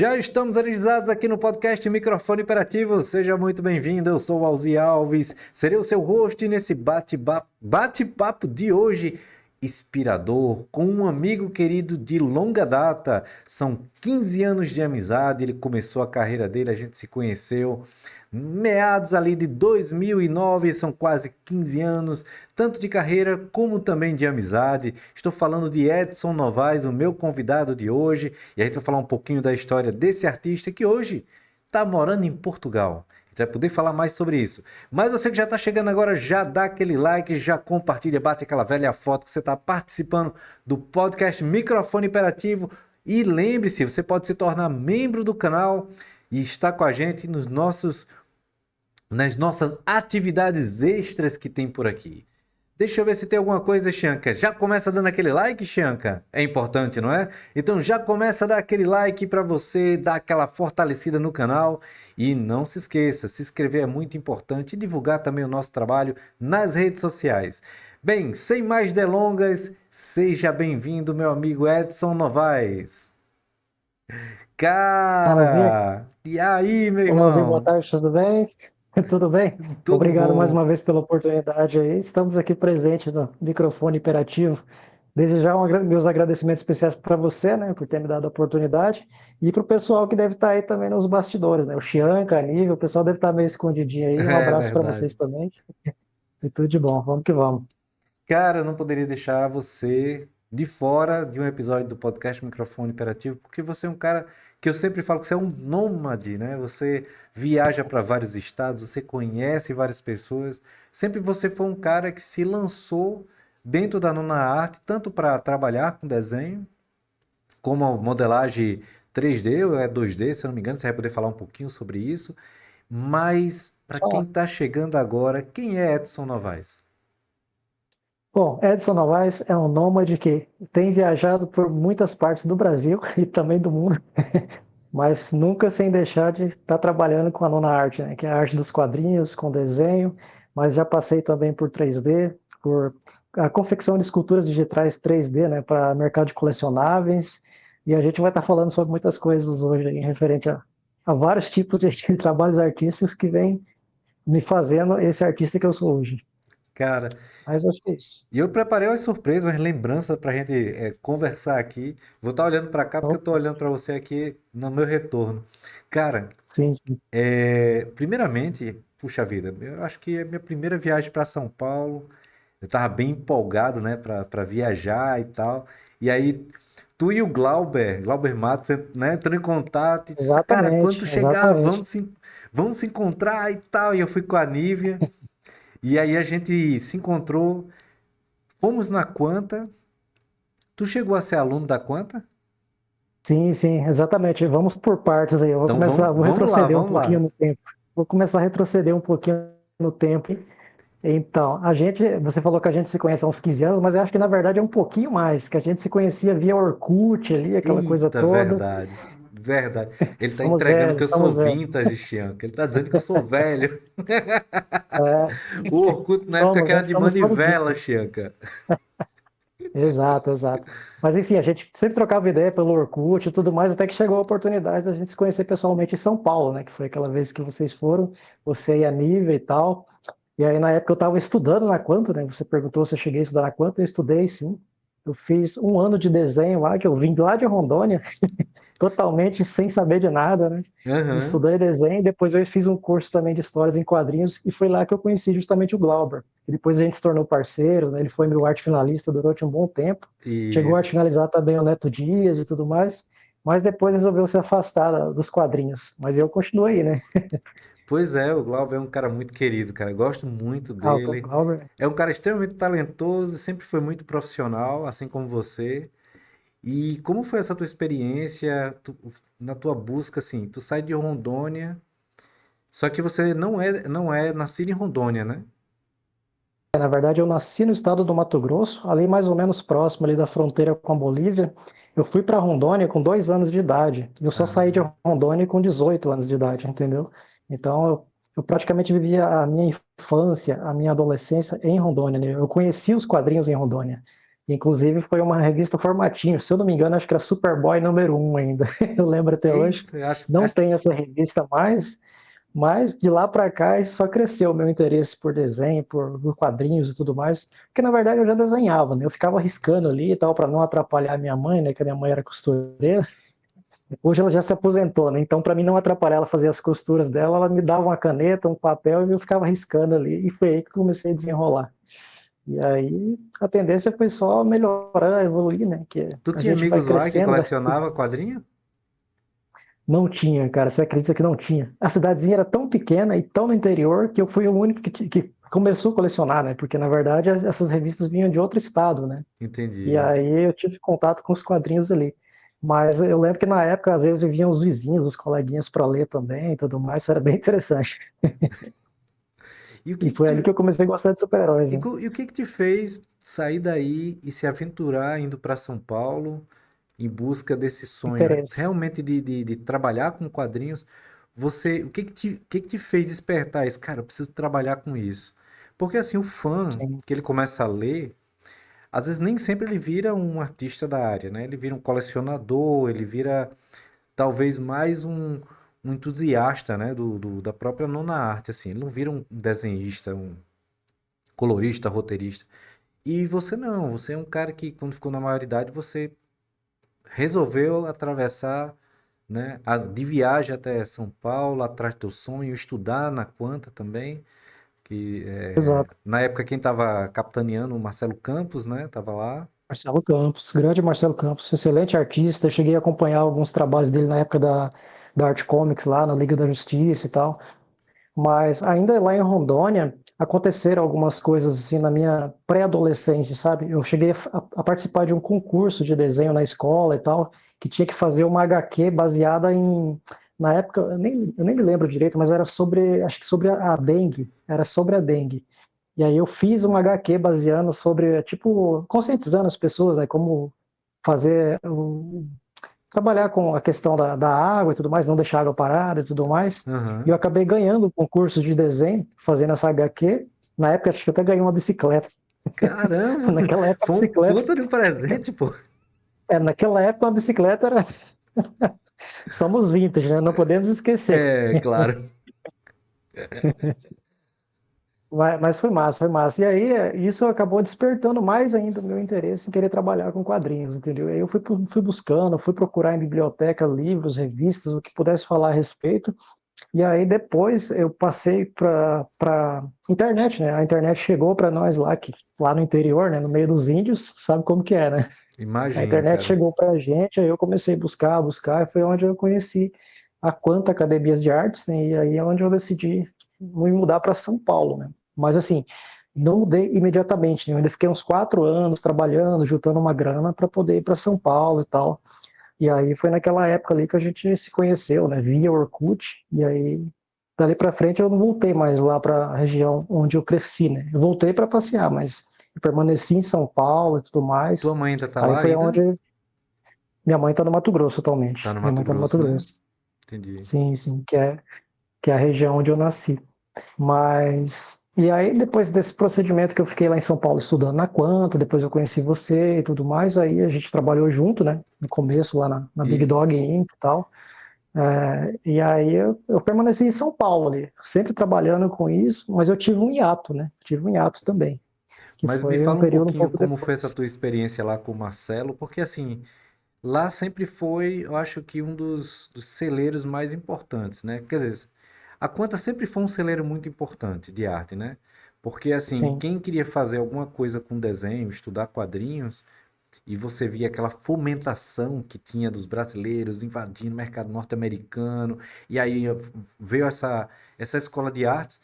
Já estamos energizados aqui no podcast Microfone Imperativo. Seja muito bem-vindo. Eu sou o Alzi Alves. Serei o seu host nesse bate-papo de hoje, inspirador, com um amigo querido de longa data. São 15 anos de amizade. Ele começou a carreira dele, a gente se conheceu meados ali de 2009, são quase 15 anos, tanto de carreira como também de amizade. Estou falando de Edson Novaes, o meu convidado de hoje, e a gente vai falar um pouquinho da história desse artista que hoje está morando em Portugal. A gente vai poder falar mais sobre isso. Mas você que já está chegando agora, já dá aquele like, já compartilha, bate aquela velha foto que você está participando do podcast Microfone Imperativo. E lembre-se, você pode se tornar membro do canal e estar com a gente nas nossas atividades extras que tem por aqui. Deixa eu ver se tem alguma coisa, Xanca. Já começa dando aquele like, Xanca? É importante, não é? Então já começa a dar aquele like para você dar aquela fortalecida no canal. E não se esqueça, se inscrever é muito importante e divulgar também o nosso trabalho nas redes sociais. Bem, sem mais delongas, seja bem-vindo, meu amigo Edson Novaes. Alzinho, Cara, e aí, meu olá, Alzinho, boa irmão? tarde, tudo bem? Tudo bem? Tudo Obrigado mais bom? uma vez pela oportunidade aí. Estamos aqui presentes no microfone imperativo. Desejar meus agradecimentos especiais para você, né, por ter me dado a oportunidade, e para o pessoal que deve estar aí também nos bastidores, né? O Chianca, a Nívia, o pessoal deve estar meio escondidinho aí. Um É abraço para verdade. vocês também. E tudo de bom. Vamos que vamos. Cara, eu não poderia deixar você de fora de um episódio do podcast Microfone Imperativo, porque você é um cara que eu sempre falo que você é um nômade, né? Você viaja para vários estados, você conhece várias pessoas. Sempre você foi um cara que se lançou dentro da nona arte, tanto para trabalhar com desenho, como a modelagem 3D ou é 2D, se eu não me engano, você vai poder falar um pouquinho sobre isso. Mas para quem Só. está chegando agora, quem é Edson Novaes? Bom, Edson Novaes é um nômade que tem viajado por muitas partes do Brasil e também do mundo, mas nunca sem deixar de estar trabalhando com a nona arte, né? Que é a arte dos quadrinhos, com desenho, mas já passei também por 3D, por a confecção de esculturas digitais 3D, né, para mercado de colecionáveis, e a gente vai estar falando sobre muitas coisas hoje em referente a vários tipos de trabalhos artísticos que vêm me fazendo esse artista que eu sou hoje. Cara, Mas acho que é isso. e eu preparei umas surpresas, umas lembranças para a gente conversar aqui. Vou estar olhando para cá porque eu Então, estou olhando para você aqui no meu retorno. Cara, sim, sim. primeiramente, puxa vida, eu acho que é a minha primeira viagem para São Paulo. Eu estava bem empolgado, né, para viajar e tal. E aí, tu e o Glauber Matos, né, entrando em contato e disse, cara, quando tu Exatamente, chegar, exatamente. vamos se encontrar e tal. E eu fui com a Nívia. E aí a gente se encontrou, fomos na Quanta. Tu chegou a ser aluno da Quanta? Sim, sim, exatamente. Vamos por partes aí. Eu vou Então começar, vou vamos lá, retroceder um vamos pouquinho lá. no tempo. Vou começar a retroceder um pouquinho no tempo. Então, você falou que a gente se conhece há uns 15 anos, mas eu acho que na verdade é um pouquinho mais, que a gente se conhecia via Orkut ali, aquela coisa Eita, toda. verdade. Verdade. Ele tá Somos entregando que eu velhos, sou somos velhos. vintage, Chianca. Ele tá dizendo que eu sou velho. É, O Orkut na época que somos, era né? de Somos todos manivela, vintage. Chianca. Exato, exato. Mas enfim, a gente sempre trocava ideia pelo Orkut e tudo mais, até que chegou a oportunidade da gente se conhecer pessoalmente em São Paulo, né? Que foi aquela vez que vocês foram, você e a Nívia e tal. E aí, na época, eu estava estudando na Quanto, né? Você perguntou se eu cheguei a estudar na Quanto, eu estudei, sim. Eu fiz um ano de desenho lá, que eu vim lá de Rondônia, totalmente sem saber de nada, né? Aham. Estudei desenho, depois eu fiz um curso também de histórias em quadrinhos, e foi lá que eu conheci justamente o Glauber. E depois a gente se tornou parceiros, né? Ele foi meu arte finalista durante um bom tempo, chegou a Isso. finalizar também o Neto Dias e tudo mais, mas depois resolveu se afastar dos quadrinhos. Mas eu continuei, né? Pois é, o Glauber é um cara muito querido, cara. Eu gosto muito Ah, o dele. Glauber. É um cara extremamente talentoso, sempre foi muito profissional, assim como você. E como foi essa tua experiência na tua busca, assim? Tu sai de Rondônia, só que você não é nascido em Rondônia, né? Na verdade, eu nasci no estado do Mato Grosso, ali mais ou menos próximo ali da fronteira com a Bolívia. Eu fui para Rondônia com 2 anos de idade. Eu só saí de Ah, Rondônia com 18 anos de idade, entendeu? Então, eu praticamente vivia a minha infância, a minha adolescência em Rondônia, né? Eu conheci os quadrinhos em Rondônia. Inclusive foi uma revista formatinho, se eu não me engano, acho que era Superboy número 1 ainda. Eu lembro até hoje. Eita, acho, Não acho, tem essa revista mais, mas de lá para cá isso só cresceu o meu interesse por desenho, por quadrinhos e tudo mais. Porque na verdade eu já desenhava, né? Eu ficava riscando ali e tal para não atrapalhar a minha mãe, né? Que a minha mãe era costureira. Hoje ela já se aposentou, né? Então para mim não atrapalhar ela fazer as costuras dela, ela me dava uma caneta, um papel e eu ficava riscando ali. E foi aí que eu comecei a desenrolar. E aí a tendência foi só melhorar, evoluir, né? Que tu a tinha gente vai amigos lá que crescendo, vai. colecionava quadrinho? Não tinha, cara, você acredita que não tinha? A cidadezinha era tão pequena e tão no interior que eu fui o único que começou a colecionar, né? Porque na verdade essas revistas vinham de outro estado, né? E Entendi. aí eu tive contato com os quadrinhos ali. Mas eu lembro que na época, às vezes, vinham os vizinhos, os coleguinhas para ler também e tudo mais, isso era bem interessante. E o E que que foi ali te, que eu comecei a gostar de super-heróis, né? e o que que te fez sair daí e se aventurar indo para São Paulo em busca desse sonho Interesse. realmente de trabalhar com quadrinhos? Você, o que que te fez despertar isso? Cara, eu preciso trabalhar com isso. Porque assim, o fã Sim, que ele começa a ler, às vezes nem sempre ele vira um artista da área, né? Ele vira um colecionador, ele vira talvez mais um entusiasta, né, da própria nona arte, assim. Ele não vira um desenhista, um colorista, roteirista. E você não, você é um cara que quando ficou na maioridade, você resolveu atravessar, né, de viagem até São Paulo, atrás do teu sonho, estudar na Quanta também, que exato. na época quem estava capitaneando, o Marcelo Campos, né, estava lá. Marcelo Campos, grande Marcelo Campos, excelente artista. Eu cheguei a acompanhar alguns trabalhos dele na época da Art Comics lá na Liga da Justiça e tal. Mas ainda lá em Rondônia aconteceram algumas coisas assim na minha pré-adolescência, sabe? Eu cheguei a participar de um concurso de desenho na escola e tal, que tinha que fazer uma HQ baseada em, na época, eu nem me lembro direito, mas era sobre, acho que sobre a dengue, era sobre a dengue. E aí eu fiz uma HQ baseando sobre, tipo, conscientizando as pessoas, né, como fazer trabalhar com a questão da água e tudo mais, não deixar a água parada e tudo mais. E eu Aham. acabei ganhando o concurso de desenho, fazendo essa HQ. Na época, acho que eu até ganhei uma bicicleta. Caramba, Naquela época, a foi um bicicleta. puta de um presente, pô. Naquela época, a bicicleta era. Somos vintage, né? Não podemos esquecer. É, claro. Mas foi massa, foi massa. E aí, isso acabou despertando mais ainda o meu interesse em querer trabalhar com quadrinhos, entendeu? E aí eu fui buscando, fui procurar em biblioteca livros, revistas, o que pudesse falar a respeito. E aí depois eu passei para internet, né? A internet chegou para nós lá, lá no interior, né? No meio dos índios, sabe como que é, né? A Imagino, internet cara. chegou para a gente, aí eu comecei a buscar, e foi onde eu conheci a Quanta Academias de Artes, né? E aí é onde eu decidi me mudar para São Paulo, né? Mas assim, não mudei imediatamente, né? Eu ainda fiquei uns 4 anos trabalhando, juntando uma grana para poder ir para São Paulo e tal. E aí foi naquela época ali que a gente se conheceu, né? Via Orkut. E aí, dali para frente, eu não voltei mais lá para a região onde eu cresci, né? Eu voltei para passear, mas eu permaneci em São Paulo e tudo mais. Tua mãe ainda tá Aí lá foi ainda? onde minha mãe está no Mato Grosso Tá atualmente. no Minha Mato mãe está no Mato Grosso, né? Grosso. Entendi. Sim, sim, que é a região onde eu nasci. Mas. E aí, depois desse procedimento que eu fiquei lá em São Paulo estudando na Quanto, depois eu conheci você e tudo mais, aí a gente trabalhou junto, né? No começo, lá na Big E, Dog Inc. e tal. E aí eu permaneci em São Paulo ali, sempre trabalhando com isso, mas eu tive um hiato, né? Tive um hiato também, que mas me foi um fala um período um pouquinho pouco como foi essa depois. tua experiência lá com o Marcelo, porque assim, lá sempre foi, eu acho que um dos celeiros mais importantes, né? Quer dizer, a Quanta sempre foi um celeiro muito importante de arte, né? Porque assim, Sim, quem queria fazer alguma coisa com desenho, estudar quadrinhos, e você via aquela fomentação que tinha dos brasileiros invadindo o mercado norte-americano, e aí veio essa escola de artes.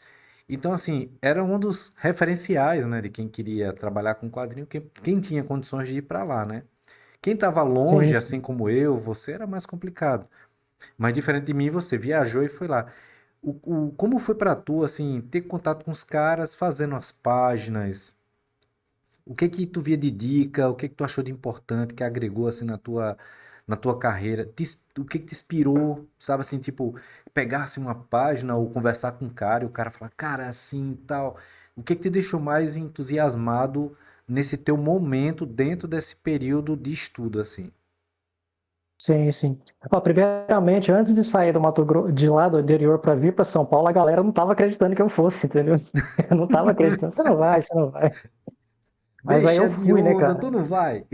Então, assim, era um dos referenciais, né, de quem queria trabalhar com quadrinho, quem tinha condições de ir para lá, né? Quem estava sim, longe, sim. assim como eu, você, era mais complicado. Mas diferente de mim, você viajou e foi lá. Como foi para tu, assim, ter contato com os caras, fazendo as páginas, o que que tu via de dica? O que que tu achou de importante que agregou assim na tua carreira? O que que te inspirou, sabe assim, tipo, pegasse uma página ou conversar com um cara e o cara falar, cara, é assim e tal. O que que te deixou mais entusiasmado nesse teu momento dentro desse período de estudo, assim? Sim, sim. Ó, primeiramente, antes de sair do de lá do interior para vir para São Paulo, a galera não estava acreditando que eu fosse, entendeu? Eu não estava acreditando. Você não vai, você não vai. Mas aí eu Deixa de fui, né, onda, cara? tu não vai?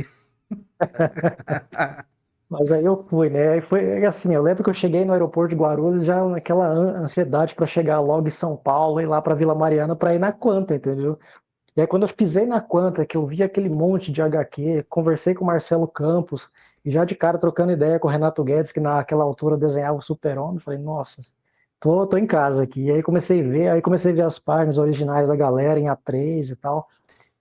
Mas aí eu fui, né? E foi assim, eu lembro que eu cheguei no aeroporto de Guarulhos já naquela ansiedade para chegar logo em São Paulo e lá para Vila Mariana para ir na Quanta, entendeu? E aí quando eu pisei na Quanta, que eu vi aquele monte de HQ, conversei com o Marcelo Campos, e já de cara trocando ideia com o Renato Guedes, que naquela altura desenhava o Super-Homem, falei, nossa, tô em casa aqui. E aí comecei a ver as páginas originais da galera em A3 e tal.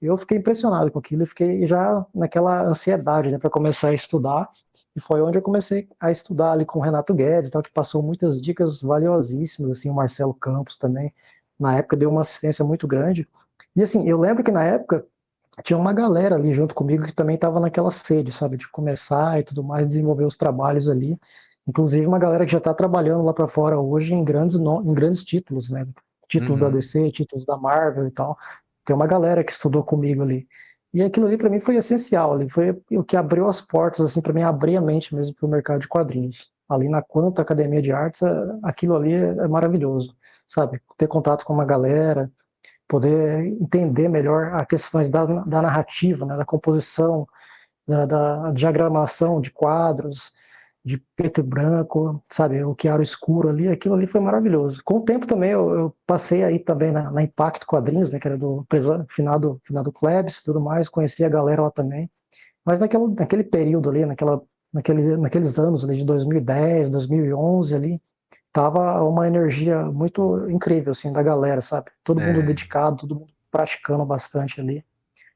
Eu fiquei impressionado com aquilo e fiquei já naquela ansiedade, né, para começar a estudar. E foi onde eu comecei a estudar ali com o Renato Guedes, tal, que passou muitas dicas valiosíssimas, assim, o Marcelo Campos também. Na época deu uma assistência muito grande. E assim, eu lembro que na época tinha uma galera ali junto comigo que também estava naquela sede, sabe, de começar e tudo mais, desenvolver os trabalhos ali. Inclusive uma galera que já está trabalhando lá para fora hoje em em grandes títulos, né? Títulos da Uhum. DC, títulos da Marvel e tal. Tem uma galera que estudou comigo ali. E aquilo ali para mim foi essencial, ali foi o que abriu as portas assim para mim abrir a mente mesmo para o mercado de quadrinhos. Ali na Quanta Academia de Artes, aquilo ali é maravilhoso, sabe? Ter contato com uma galera, poder entender melhor as questões da narrativa, né, da composição, da diagramação de quadros, de preto e branco, sabe, o que era o escuro ali, aquilo ali foi maravilhoso. Com o tempo também eu passei aí também na Impacto Quadrinhos, né, que era do finado Klebs e tudo mais, conheci a galera lá também, mas naquele período ali, naqueles anos ali de 2010, 2011 ali, tava uma energia muito incrível, assim, da galera, sabe? Todo mundo É, dedicado, todo mundo praticando bastante ali.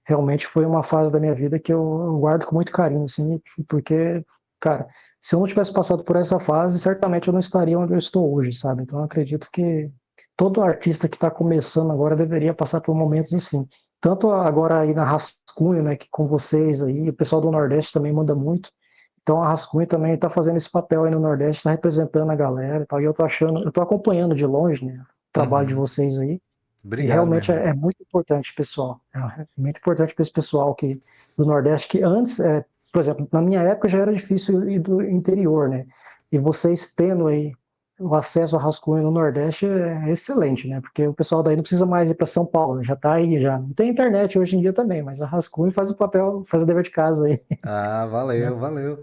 Realmente foi uma fase da minha vida que eu guardo com muito carinho, assim, porque, cara, se eu não tivesse passado por essa fase, certamente eu não estaria onde eu estou hoje, sabe? Então eu acredito que todo artista que está começando agora deveria passar por momentos assim. Tanto agora aí na Rascunho, né, que com vocês aí, o pessoal do Nordeste também manda muito. Então a Rascunho também está fazendo esse papel aí no Nordeste, está representando a galera e tal. E eu tô achando, eu tô acompanhando de longe, né, o trabalho de uhum. vocês aí. E Obrigado, meu realmente irmão. é muito importante, pessoal. É muito importante para esse pessoal que, do Nordeste, que antes, por exemplo, na minha época já era difícil ir do interior, né? E vocês tendo aí o acesso a rascunho no Nordeste é excelente, né? Porque o pessoal daí não precisa mais ir para São Paulo, já está aí, já. Tem internet hoje em dia também, mas a rascunho faz o papel, faz o dever de casa aí, Ah, né? valeu, valeu.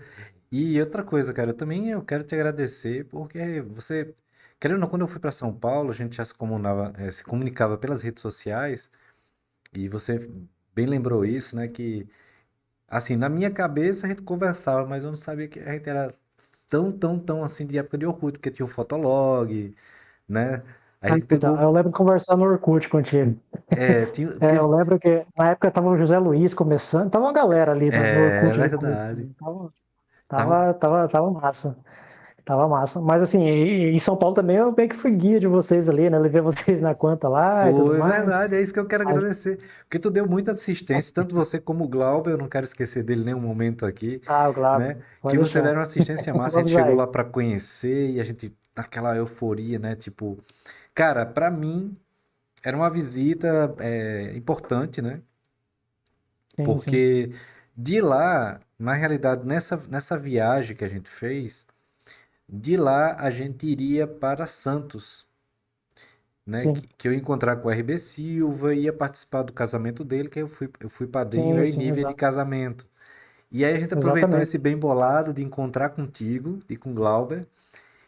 E outra coisa, cara, eu quero te agradecer porque você, querendo ou não, quando eu fui para São Paulo, a gente já se comunicava pelas redes sociais e você bem lembrou isso, né? Que, assim, na minha cabeça a gente conversava, mas eu não sabia que a gente era tão assim de época de Orkut, porque tinha o Fotolog, né? A Ah, gente então, pegou, eu lembro de conversar no Orkut contigo. tinha, Eu porque, lembro que na época tava o José Luiz começando, tava uma galera ali no é Orkut ali verdade. começando. Tava, Tava massa. Tava massa. Mas assim, em São Paulo também eu meio que fui guia de vocês ali, né? Levei vocês na conta lá e tudo foi mais. verdade, é isso que eu quero Mas, agradecer. Porque tu deu muita assistência, tanto você como o Glauber, eu não quero esquecer dele em nenhum momento aqui, o Glabo, né? pode Que você deixar. deram uma assistência massa, a gente Vamos chegou aí. lá pra conhecer e a gente, naquela euforia, né? Tipo, cara, pra mim era uma visita importante, né? Sim, sim, Porque de lá, na realidade, nessa viagem que a gente fez, de lá a gente iria para Santos, né? sim, Que eu ia encontrar com o RB Silva, ia participar do casamento dele, que eu fui padrinho sim, eu e sim, Nívia de exato. casamento. E aí a gente aproveitou Exatamente. esse bem bolado de encontrar contigo e com o Glauber,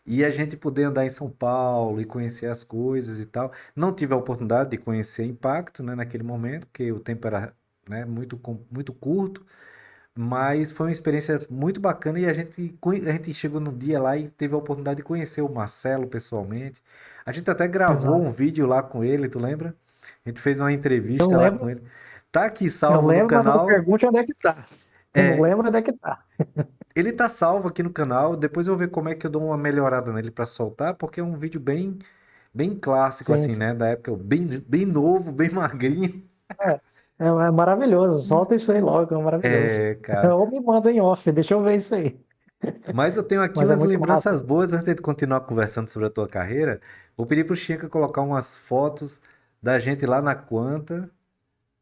e a gente poder andar em São Paulo e conhecer as coisas e tal. Não tive a oportunidade de conhecer Impacto, né, naquele momento, porque o tempo era, né, muito curto, mas foi uma experiência muito bacana e a gente chegou no dia lá e teve a oportunidade de conhecer o Marcelo pessoalmente. A gente até gravou Exato. um vídeo lá com ele, tu lembra? A gente fez uma Eu entrevista lá com lembro, ele. Tá aqui eu salvo no lembro, mas não me canal. pergunte onde é que tá. Eu não É, lembro onde é que tá. ele tá salvo aqui no canal. Depois eu vou ver como é que eu dou uma melhorada nele pra soltar, porque é um vídeo bem clássico Sim, assim, sim. né, da época, bem novo, bem magrinho. É, é maravilhoso. Solta isso aí logo, é maravilhoso. É, cara. Ou me manda em off, deixa eu ver isso aí. Mas eu tenho aqui Mas é umas muito lembranças massa. boas antes de continuar conversando sobre a tua carreira. Vou pedir pro Chinca colocar umas fotos da gente lá na Quanta.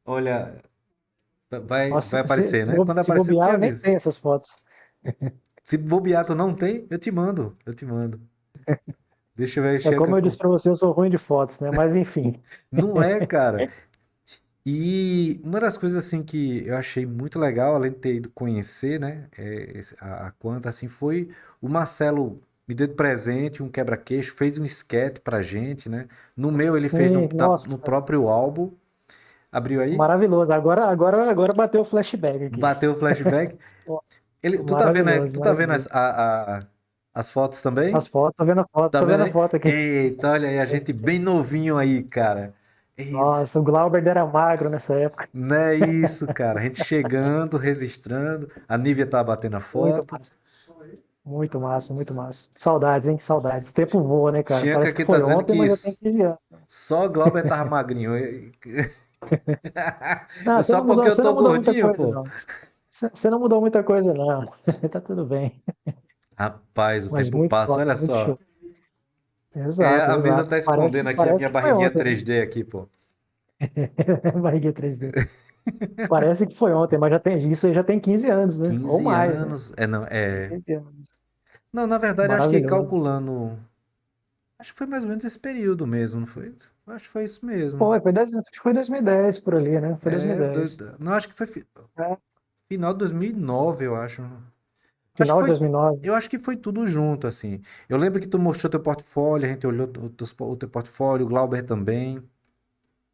Olha, vai Nossa, aparecer, né? Quando se aparecer, tu me bobear, eu nem avisa. tenho essas fotos. Se bobear, tu não tem, eu te mando. Eu te mando. Deixa eu ver, É Xanca. como eu disse pra você, eu sou ruim de fotos, né? Mas enfim. Não é, cara. E uma das coisas assim que eu achei muito legal, além de ter ido conhecer, né, a Quanta, assim, foi o Marcelo me deu de presente um quebra-queixo, fez um esquete pra gente, né? No meu ele fez Sim, no nossa, próprio álbum. Abriu aí? maravilhoso. Agora bateu o flashback aqui. Bateu o flashback. Ó, Tu maravilhoso, tá vendo maravilhoso. as fotos também? As fotos, tô vendo a foto, Tá tô vendo vendo a aí? foto aqui. Eita, olha aí, a Sim, gente sim. bem novinho aí, cara. Eita, Nossa, o Glauber era magro nessa época. não é isso, cara. A gente chegando, registrando. A Nívia tá batendo a Muito foto. massa. Muito massa, muito massa. Saudades, hein? Saudades. O tempo voa, né, cara? Chianca Parece que aqui tá foi dizendo ontem, que mas já tem 15 anos. só Glauber tava magrinho. Não, Só porque eu você não tô mudou muita gordinho, coisa, pô. não. Você não mudou muita coisa, não. Tá tudo bem. Rapaz, o Mas tempo muito passa, top, olha muito só. show. Exato, A mesa exato. tá escondendo aqui a Parece minha que foi barriguinha ontem. 3D aqui, pô. Barriga 3D. Parece que foi ontem, mas já tem isso aí já tem 15 anos, né? Ou 15 mais, né? anos. É, não, é. 15 anos. Não, na verdade, eu acho que Maravilhoso. calculando. Acho que foi mais ou menos esse período mesmo, não foi? Acho que foi isso mesmo. Acho que foi 2010 por ali, né? Foi É, 2010. não, acho que foi É, final de 2009, eu acho. Acho que final de foi. 2009. Eu acho que foi tudo junto, assim. Eu lembro que tu mostrou teu portfólio, a gente olhou o teu portfólio, o Glauber também.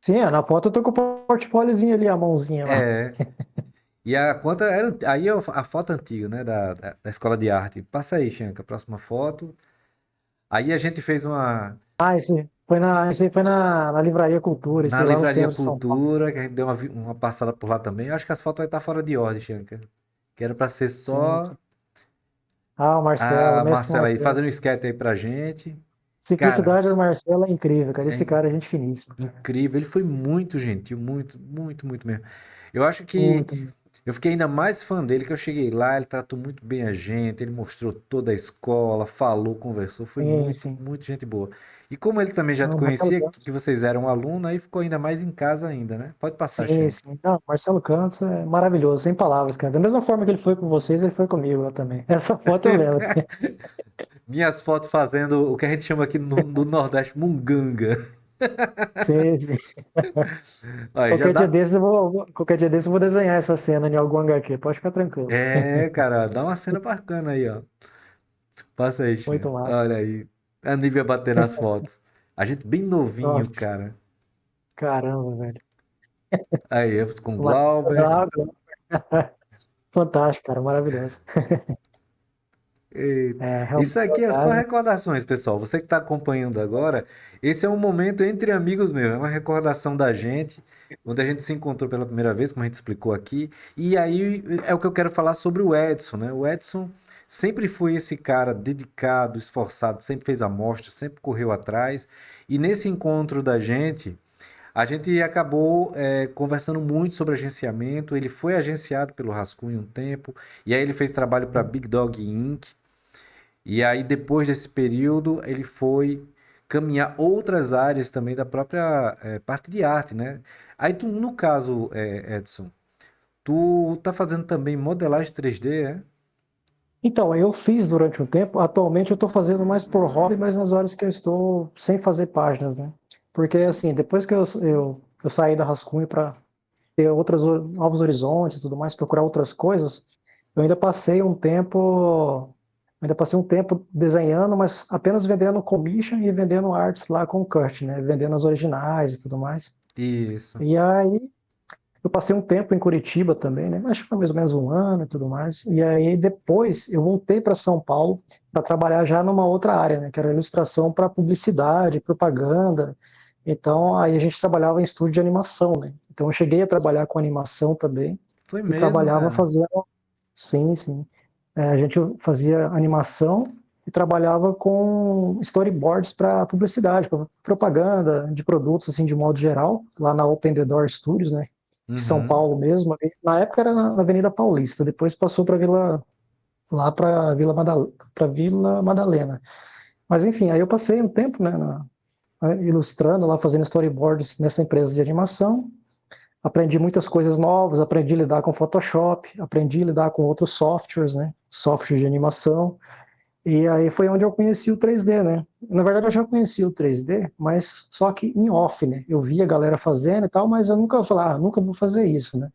Sim, na foto eu tô com o portfóliozinho ali, a mãozinha lá. É. E a conta era. Aí é a foto antiga, né? Da escola de arte. Passa aí, Xanca, a próxima foto. Aí a gente fez Esse aí foi na Livraria Cultura, esse na lá no Livraria centro de São Paulo. Cultura, que a gente deu uma passada por lá também. Eu acho que as fotos vai estar fora de ordem, Xanca. Que era pra ser Sim, só sim. Ah, o Marcelo, a o mestre Marcela aí Marcelo. fazendo um sketch aí pra gente. Cara, Simplicidade do Marcelo é incrível, cara. Esse é cara é gente finíssima, cara. incrível. Ele foi muito gentil, muito, muito, muito mesmo. Eu acho que Muito, muito. eu fiquei ainda mais fã dele, que eu cheguei lá, ele tratou muito bem a gente, ele mostrou toda a escola, falou, conversou, foi Sim, muito, sim. muito gente boa. E como ele também já te Não, Marcelo conhecia, que Campos. vocês eram aluno, aí ficou ainda mais em casa ainda, né? Pode passar, Sim, Xen. sim. Não, Marcelo Campos é maravilhoso, sem palavras, cara. Da mesma forma que ele foi com vocês, ele foi comigo lá também. Essa foto eu lembro. Minhas fotos fazendo o que a gente chama aqui no Nordeste, munganga. Sim, sim. Aí já dá. Qualquer dia desse eu vou desenhar essa cena em algum HQ, pode ficar tranquilo. É, cara, dá uma cena bacana aí, ó. Passa aí, Xen. Muito massa. Olha aí. A Nívia batendo as fotos. A gente bem novinho, Nossa, cara. caramba, velho. Aí, eu com o O Matheus Glauber. Ávila, fantástico, cara, maravilhoso. Eita. É, realmente, Isso aqui é só verdade. recordações, pessoal. Você que está acompanhando agora, esse é um momento entre amigos mesmo, é uma recordação da gente, onde a gente se encontrou pela primeira vez, como a gente explicou aqui. E aí é o que eu quero falar sobre o Edson, né? O Edson sempre foi esse cara dedicado, esforçado, sempre fez amostra, sempre correu atrás. E nesse encontro da gente, a gente acabou conversando muito sobre agenciamento. Ele foi agenciado pelo Rascunho um tempo, e aí ele fez trabalho para Big Dog Inc. E aí, depois desse período, ele foi caminhar outras áreas também da própria parte de arte, né? Aí, tu, no caso, Edson, tu tá fazendo também modelagem 3D, é? Então, eu fiz durante um tempo, atualmente eu estou fazendo mais por hobby, mas nas horas que eu estou sem fazer páginas, né? Porque, assim, depois que eu saí da Rascunho para ter novos horizontes e tudo mais, procurar outras coisas, eu ainda passei um tempo desenhando, mas apenas vendendo commission e vendendo artes lá com o Kurt, né? Vendendo as originais e tudo mais. Isso. E aí eu passei um tempo em Curitiba também, né? Acho que foi mais ou menos um ano e tudo mais. E aí depois eu voltei para São Paulo para trabalhar já numa outra área, né? Que era ilustração para publicidade, propaganda. Então aí a gente trabalhava em estúdio de animação, né? Então eu cheguei a trabalhar com animação também Foi e mesmo, trabalhava cara. fazendo, sim, sim. A gente fazia animação e trabalhava com storyboards para publicidade, para propaganda de produtos assim de modo geral, lá na Open the Door Studios, né? Em São Uhum. Paulo mesmo. Na época era na Avenida Paulista, depois passou para para Vila Madalena. Mas enfim, aí eu passei um tempo, né, ilustrando lá, fazendo storyboards nessa empresa de animação. aprendi muitas coisas novas, aprendi a lidar com Photoshop, aprendi a lidar com outros softwares, né? Softwares de animação. E aí foi onde eu conheci o 3D, né? Na verdade, eu já conhecia o 3D, mas só que em off, né? Eu via a galera fazendo e tal, mas eu nunca falava, nunca vou fazer isso, né?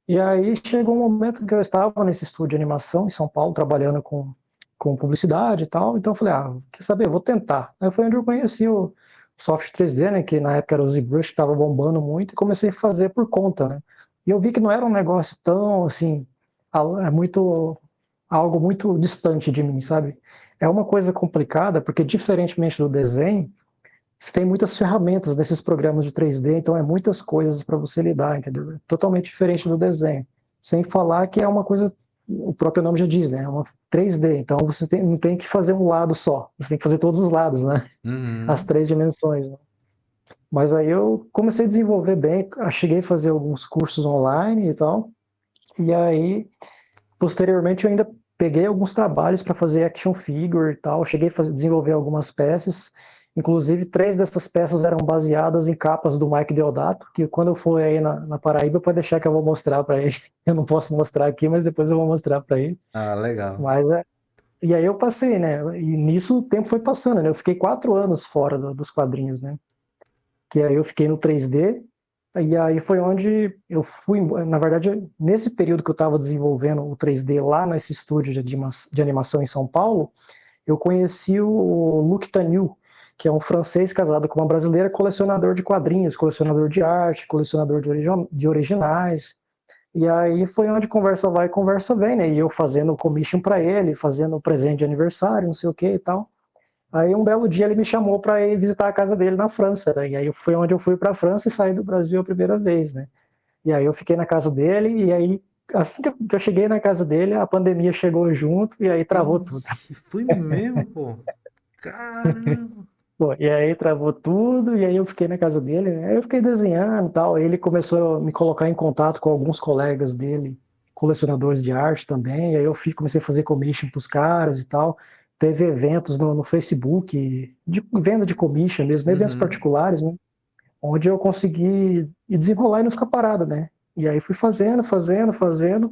E aí chegou um momento que eu estava nesse estúdio de animação em São Paulo, trabalhando com publicidade e tal, então eu falei, quer saber, eu vou tentar. Aí foi onde eu conheci o software 3D, né, que na época era o ZBrush, que estava bombando muito, e comecei a fazer por conta, né. E eu vi que não era um negócio tão, assim, algo muito distante de mim, sabe? É uma coisa complicada, porque diferentemente do desenho, você tem muitas ferramentas nesses programas de 3D, então é muitas coisas para você lidar, entendeu? É totalmente diferente do desenho. Sem falar que é uma coisa, o próprio nome já diz, né? É uma 3D, então você não tem que fazer um lado só, você tem que fazer todos os lados, né? As Uhum. 3 dimensões, né? Mas aí eu comecei a desenvolver bem, cheguei a fazer alguns cursos online e tal, e aí, posteriormente, eu ainda peguei alguns trabalhos para fazer action figure e tal, cheguei a desenvolver algumas peças, inclusive 3 dessas peças eram baseadas em capas do Mike Deodato, que quando eu for aí na Paraíba, pode deixar que eu vou mostrar para ele. Eu não posso mostrar aqui, mas depois eu vou mostrar para ele. Ah, legal. Mas e aí eu passei, né? E nisso o tempo foi passando, né? Eu fiquei 4 anos fora dos quadrinhos, né? Que aí eu fiquei no 3D, e aí foi onde eu fui, na verdade, nesse período que eu estava desenvolvendo o 3D lá nesse estúdio de animação em São Paulo, eu conheci o Luc Tanil, que é um francês casado com uma brasileira, colecionador de quadrinhos, colecionador de arte, colecionador de originais. E aí foi onde conversa vai, conversa vem, né? E eu fazendo commission para ele, fazendo presente de aniversário, não sei o que e tal. Aí um belo dia ele me chamou para ir visitar a casa dele na França, né? E aí foi onde eu fui para a França e saí do Brasil a primeira vez, né? E aí eu fiquei na casa dele e aí assim que eu cheguei na casa dele, a pandemia chegou junto e aí travou tudo. Ixi, foi mesmo, pô. Caramba. Pô, e aí travou tudo e aí eu fiquei na casa dele, né? Aí eu fiquei desenhando e tal. Ele começou a me colocar em contato com alguns colegas dele, colecionadores de arte também. E aí eu comecei a fazer commission pros caras e tal. Teve eventos no Facebook de venda de commission mesmo, eventos Uhum. particulares, né? Onde eu consegui ir desenrolar e não ficar parado, né? E aí fui fazendo, fazendo, fazendo,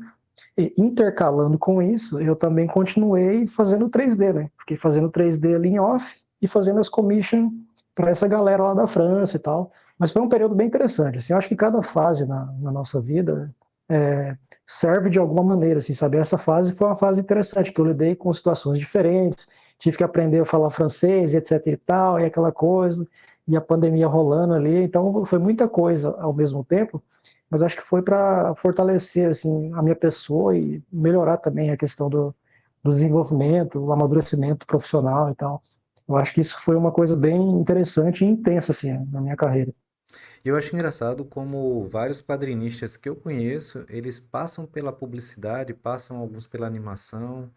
e intercalando com isso, eu também continuei fazendo 3D, né? Fiquei fazendo 3D ali em off e fazendo as commission para essa galera lá da França e tal. Mas foi um período bem interessante. Assim, eu acho que cada fase na nossa vida serve de alguma maneira, assim, sabe? Essa fase foi uma fase interessante, que eu lidei com situações diferentes, tive que aprender a falar francês, etc e tal, e aquela coisa, e a pandemia rolando ali, então foi muita coisa ao mesmo tempo, mas acho que foi para fortalecer, assim, a minha pessoa e melhorar também a questão do desenvolvimento, o amadurecimento profissional e tal. Eu acho que isso foi uma coisa bem interessante e intensa, assim, na minha carreira. E eu acho engraçado como vários quadrinistas que eu conheço, eles passam pela publicidade, passam alguns pela animação,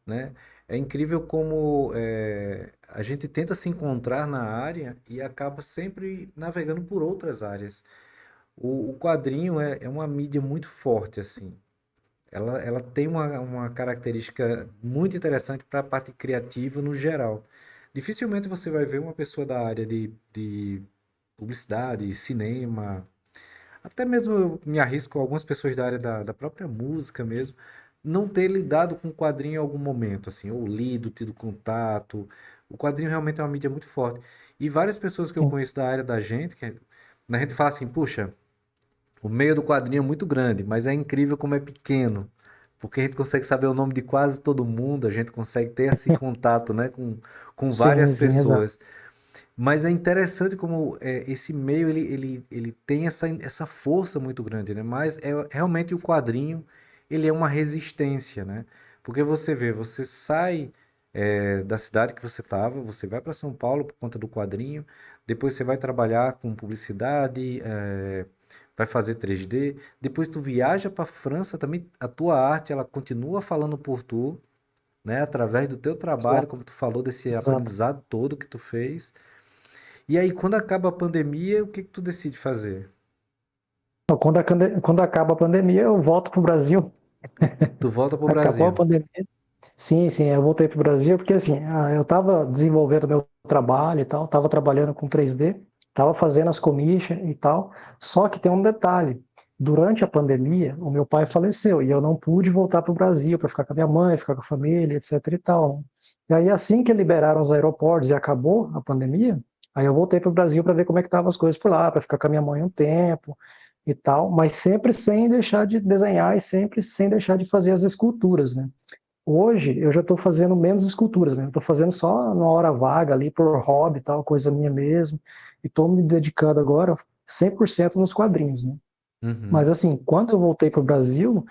né? É incrível como a gente tenta se encontrar na área e acaba sempre navegando por outras áreas. O quadrinho é uma mídia muito forte, assim. Ela tem uma característica muito interessante para a parte criativa no geral. Dificilmente você vai ver uma pessoa da área de publicidade, cinema, até mesmo eu me arrisco algumas pessoas da área da própria música mesmo, não ter lidado com o quadrinho em algum momento, assim, ou lido, tido contato. O quadrinho realmente é uma mídia muito forte. E várias pessoas que eu Sim, conheço da área da gente, a gente fala assim, puxa, o meio do quadrinho é muito grande, mas é incrível como é pequeno. Porque a gente consegue saber o nome de quase todo mundo, a gente consegue ter esse contato, né, com várias sim, sim, exato. pessoas. Mas é interessante como esse meio ele tem essa força muito grande, né? Mas realmente o quadrinho ele é uma resistência, né? Porque você vê, você sai da cidade que você estava, você vai para São Paulo por conta do quadrinho, depois você vai trabalhar com publicidade, vai fazer 3D, depois tu viaja para França também, a tua arte ela continua falando por tu, né? Através do teu trabalho, Exato, como tu falou desse exato. aprendizado todo que tu fez. E aí, quando acaba a pandemia, o que que tu decide fazer? Então, quando acaba a pandemia, eu volto para o Brasil. Tu volta pro Acabou a Brasil. pandemia. Sim, sim, eu voltei para o Brasil porque assim, eu estava desenvolvendo meu trabalho e tal, estava trabalhando com 3D. Estava fazendo as commission e tal, só que tem um detalhe. Durante a pandemia, o meu pai faleceu e eu não pude voltar para o Brasil para ficar com a minha mãe, ficar com a família, etc e tal. E aí, assim que liberaram os aeroportos e acabou a pandemia, aí eu voltei para o Brasil para ver como é que estavam as coisas por lá, para ficar com a minha mãe um tempo e tal, mas sempre sem deixar de desenhar e sempre sem deixar de fazer as esculturas, né? Hoje eu já estou fazendo menos esculturas, né? Estou fazendo só numa hora vaga ali por hobby, tal, coisa minha mesmo, e estou me dedicando agora 100% nos quadrinhos, né? Mas Uhum. assim, quando eu voltei para o Brasil,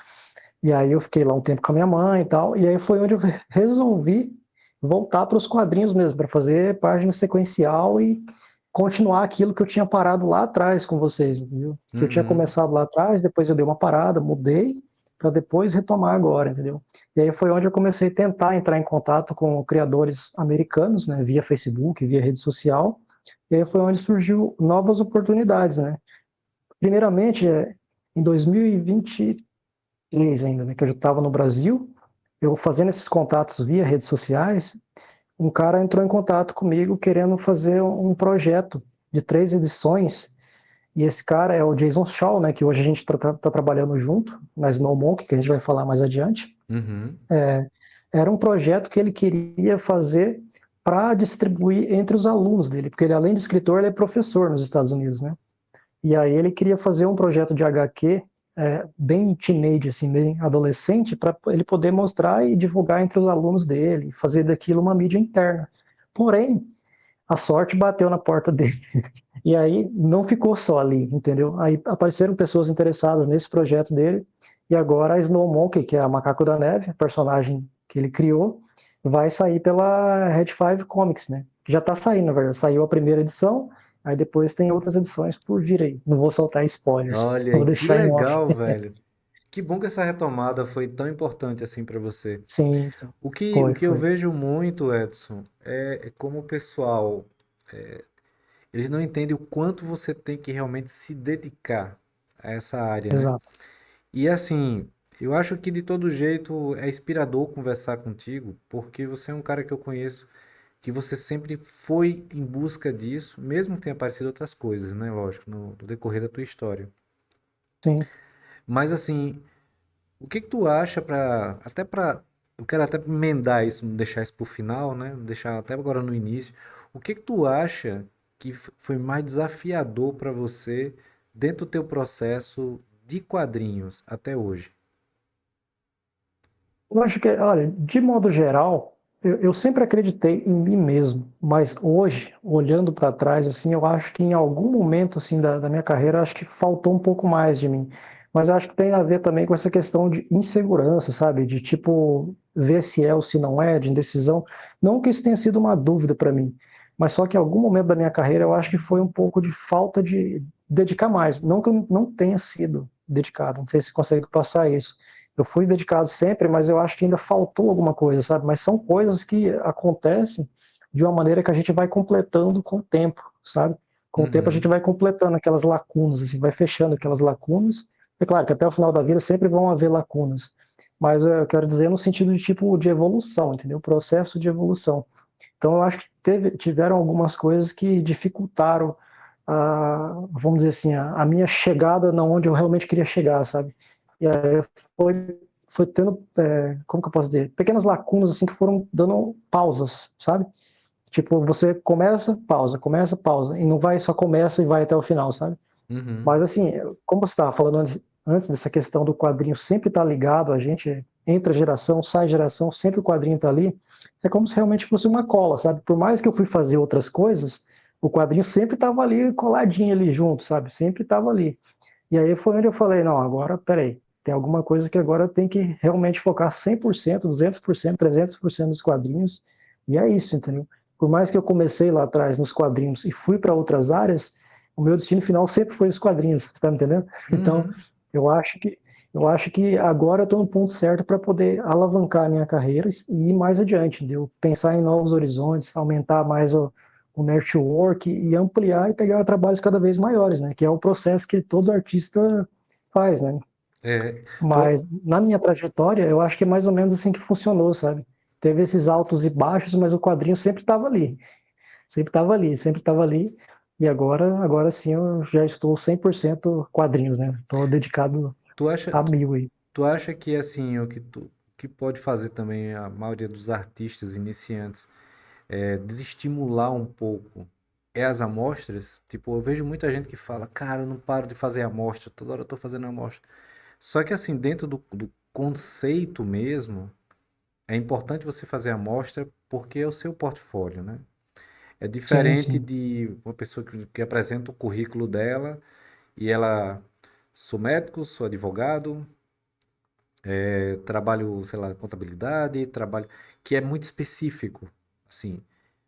e aí eu fiquei lá um tempo com a minha mãe e tal, e aí foi onde eu resolvi voltar para os quadrinhos mesmo, para fazer página sequencial e continuar aquilo que eu tinha parado lá atrás com vocês, entendeu? Que eu tinha Uhum. começado lá atrás, depois eu dei uma parada, mudei, para depois retomar agora, entendeu? E aí foi onde eu comecei a tentar entrar em contato com criadores americanos, né, via Facebook, via rede social, e aí foi onde surgiu novas oportunidades, né? Primeiramente, em 2023 ainda, né, que eu já estava no Brasil, eu fazendo esses contatos via redes sociais, um cara entrou em contato comigo querendo fazer um projeto de 3 edições, e esse cara é o Jason Shaw, né, que hoje a gente tá trabalhando junto, na Snowmonk, que a gente vai falar mais adiante. Uhum. Era um projeto que ele queria fazer para distribuir entre os alunos dele, porque ele, além de escritor, ele é professor nos Estados Unidos, né? E aí ele queria fazer um projeto de HQ bem teenage, assim, bem adolescente, para ele poder mostrar e divulgar entre os alunos dele, fazer daquilo uma mídia interna. Porém, a sorte bateu na porta dele. E aí não ficou só ali, entendeu? Aí apareceram pessoas interessadas nesse projeto dele, e agora a Snow Monkey, que é a Macaco da Neve, personagem que ele criou, vai sair pela Red Five Comics, né? Que já tá saindo, na verdade. Saiu a primeira edição, aí depois tem outras edições por vir aí. Não vou soltar spoilers, Olha vou aí, que deixar em off. legal, velho. Que bom que essa retomada foi tão importante assim para você. Sim, sim. O Foi, que eu foi. vejo muito, Edson, é como o pessoal, eles não entendem o quanto você tem que realmente se dedicar a essa área, né? Exato. E assim, eu acho que de todo jeito é inspirador conversar contigo, porque você é um cara que eu conheço que você sempre foi em busca disso, mesmo que tenha aparecido outras coisas, né? Lógico, no decorrer da tua história. Sim. Mas assim, o que que tu acha eu quero até emendar isso, não deixar isso pro final, né? Deixar até agora no início. O que que tu acha que foi mais desafiador para você dentro do teu processo de quadrinhos até hoje? Eu acho que, olha, de modo geral, eu sempre acreditei em mim mesmo, mas hoje, olhando para trás, assim, eu acho que em algum momento, assim, da minha carreira, acho que faltou um pouco mais de mim. Mas eu acho que tem a ver também com essa questão de insegurança, sabe? De tipo, ver se é ou se não é, de indecisão. Não que isso tenha sido uma dúvida para mim, mas só que em algum momento da minha carreira eu acho que foi um pouco de falta de dedicar mais. Não que eu não tenha sido dedicado, não sei se consegue passar isso. Eu fui dedicado sempre, mas eu acho que ainda faltou alguma coisa, sabe? Mas são coisas que acontecem de uma maneira que a gente vai completando com o tempo, sabe? Com o tempo a gente Uhum. vai completando aquelas lacunas, assim, vai fechando aquelas lacunas. É claro que até o final da vida sempre vão haver lacunas, mas eu quero dizer no sentido de tipo de evolução, entendeu? Processo de evolução. Então eu acho que tiveram algumas coisas que dificultaram vamos dizer assim, a minha chegada na onde eu realmente queria chegar, sabe? E aí foi tendo, como que eu posso dizer, pequenas lacunas assim que foram dando pausas, sabe? Tipo, você começa, pausa, e não vai só começa e vai até o final, sabe? Uhum. Mas assim, como você estava falando antes dessa questão do quadrinho sempre estar ligado, a gente entra geração, sai geração, sempre o quadrinho está ali, é como se realmente fosse uma cola, sabe? Por mais que eu fui fazer outras coisas, o quadrinho sempre estava ali coladinho ali junto, sabe? Sempre estava ali. E aí foi onde eu falei, não, agora, peraí, tem alguma coisa que agora eu tenho que realmente focar 100%, 200%, 300% nos quadrinhos, e é isso, entendeu? Por mais que eu comecei lá atrás nos quadrinhos e fui para outras áreas, o meu destino final sempre foi os quadrinhos, você tá me entendendo? Então, Uhum. eu acho que eu acho que agora eu estou no ponto certo para poder alavancar a minha carreira e ir mais adiante, entendeu? Pensar em novos horizontes, aumentar mais o network e ampliar e pegar trabalhos cada vez maiores, né? Que é o processo que todo artista faz, né? É, Mas na minha trajetória, eu acho que é mais ou menos assim que funcionou, sabe? Teve esses altos e baixos, mas o quadrinho sempre estava ali, sempre estava ali, sempre estava ali. E agora sim eu já estou 100% quadrinhos, né? Estou dedicado Tu acha, a mil aí. tu acha que assim, que pode fazer também a maioria dos artistas iniciantes desestimular um pouco as amostras? Tipo, eu vejo muita gente que fala, cara, eu não paro de fazer amostra, toda hora eu tô fazendo amostra. Só que assim, dentro do conceito mesmo, é importante você fazer amostra porque é o seu portfólio, né? É Sim, diferente sim. de uma pessoa que apresenta o currículo dela e ela, sou médico, sou advogado, trabalho, sei lá, contabilidade, trabalho, que é muito específico. Assim,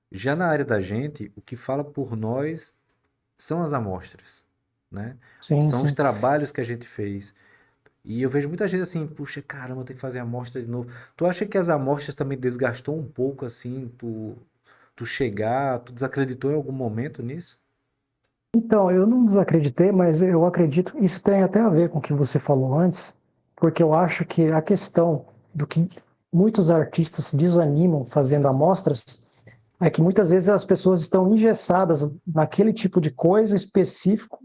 já na área da gente, o que fala por nós são as amostras, né? Sim, São os sim. trabalhos que a gente fez. E eu vejo muita gente assim, puxa, caramba, tem que fazer amostra de novo. Tu acha que as amostras também desgastou um pouco, assim, tu chegar, tu desacreditou em algum momento nisso? Então, eu não desacreditei, mas eu acredito, isso tem até a ver com o que você falou antes, porque eu acho que a questão do que muitos artistas desanimam fazendo amostras é que muitas vezes as pessoas estão engessadas naquele tipo de coisa específico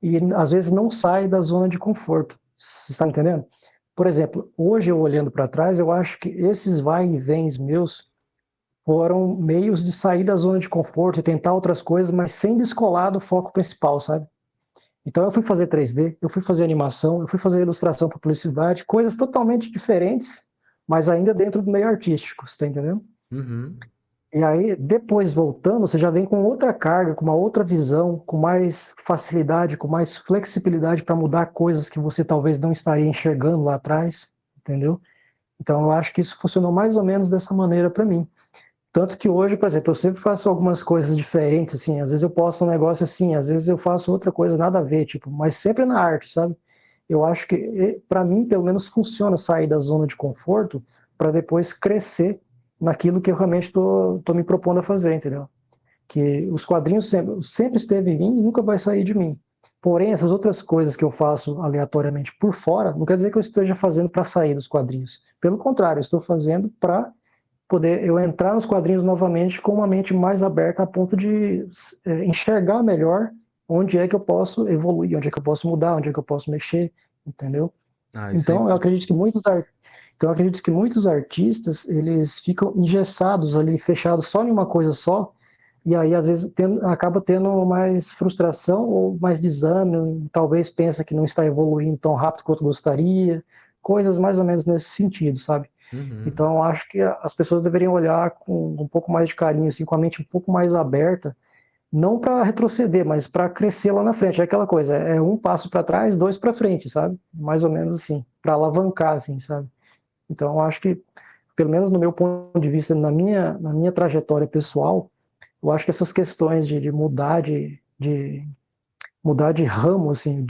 e às vezes não sai da zona de conforto. Você está entendendo? Por exemplo, hoje eu olhando para trás, eu acho que esses vai e vens meus foram meios de sair da zona de conforto e tentar outras coisas, mas sem descolar do foco principal, sabe? Então eu fui fazer 3D, eu fui fazer animação, eu fui fazer ilustração para publicidade, coisas totalmente diferentes, mas ainda dentro do meio artístico, você está entendendo? Uhum. E aí, depois voltando, você já vem com outra carga, com uma outra visão, com mais facilidade, com mais flexibilidade para mudar coisas que você talvez não estaria enxergando lá atrás, entendeu? Então eu acho que isso funcionou mais ou menos dessa maneira para mim. Tanto que hoje, por exemplo, eu sempre faço algumas coisas diferentes, assim, às vezes eu posto um negócio assim, às vezes eu faço outra coisa nada a ver, tipo, mas sempre na arte, sabe? Eu acho que, para mim, pelo menos funciona sair da zona de conforto para depois crescer naquilo que eu realmente tô me propondo a fazer, entendeu? Que os quadrinhos sempre esteve em mim e nunca vai sair de mim. Porém, essas outras coisas que eu faço aleatoriamente por fora, não quer dizer que eu esteja fazendo para sair dos quadrinhos. Pelo contrário, eu estou fazendo para poder eu entrar nos quadrinhos novamente com uma mente mais aberta a ponto de enxergar melhor onde é que eu posso evoluir, onde é que eu posso mudar, onde é que eu posso mexer, entendeu? Ah, isso é Então, eu acredito importante. que muitos artistas, eles ficam engessados ali, fechados só em uma coisa só, e aí às vezes acaba tendo mais frustração ou mais desânimo, talvez pensa que não está evoluindo tão rápido quanto gostaria, coisas mais ou menos nesse sentido, sabe? Uhum. Então, eu acho que as pessoas deveriam olhar com um pouco mais de carinho, assim, com a mente um pouco mais aberta, não para retroceder, mas para crescer lá na frente. É aquela coisa, é um passo para trás, dois para frente, sabe? Mais ou menos assim, para alavancar, assim, sabe? Então, eu acho que, pelo menos no meu ponto de vista, na minha trajetória pessoal, eu acho que essas questões de mudar de ramo, assim,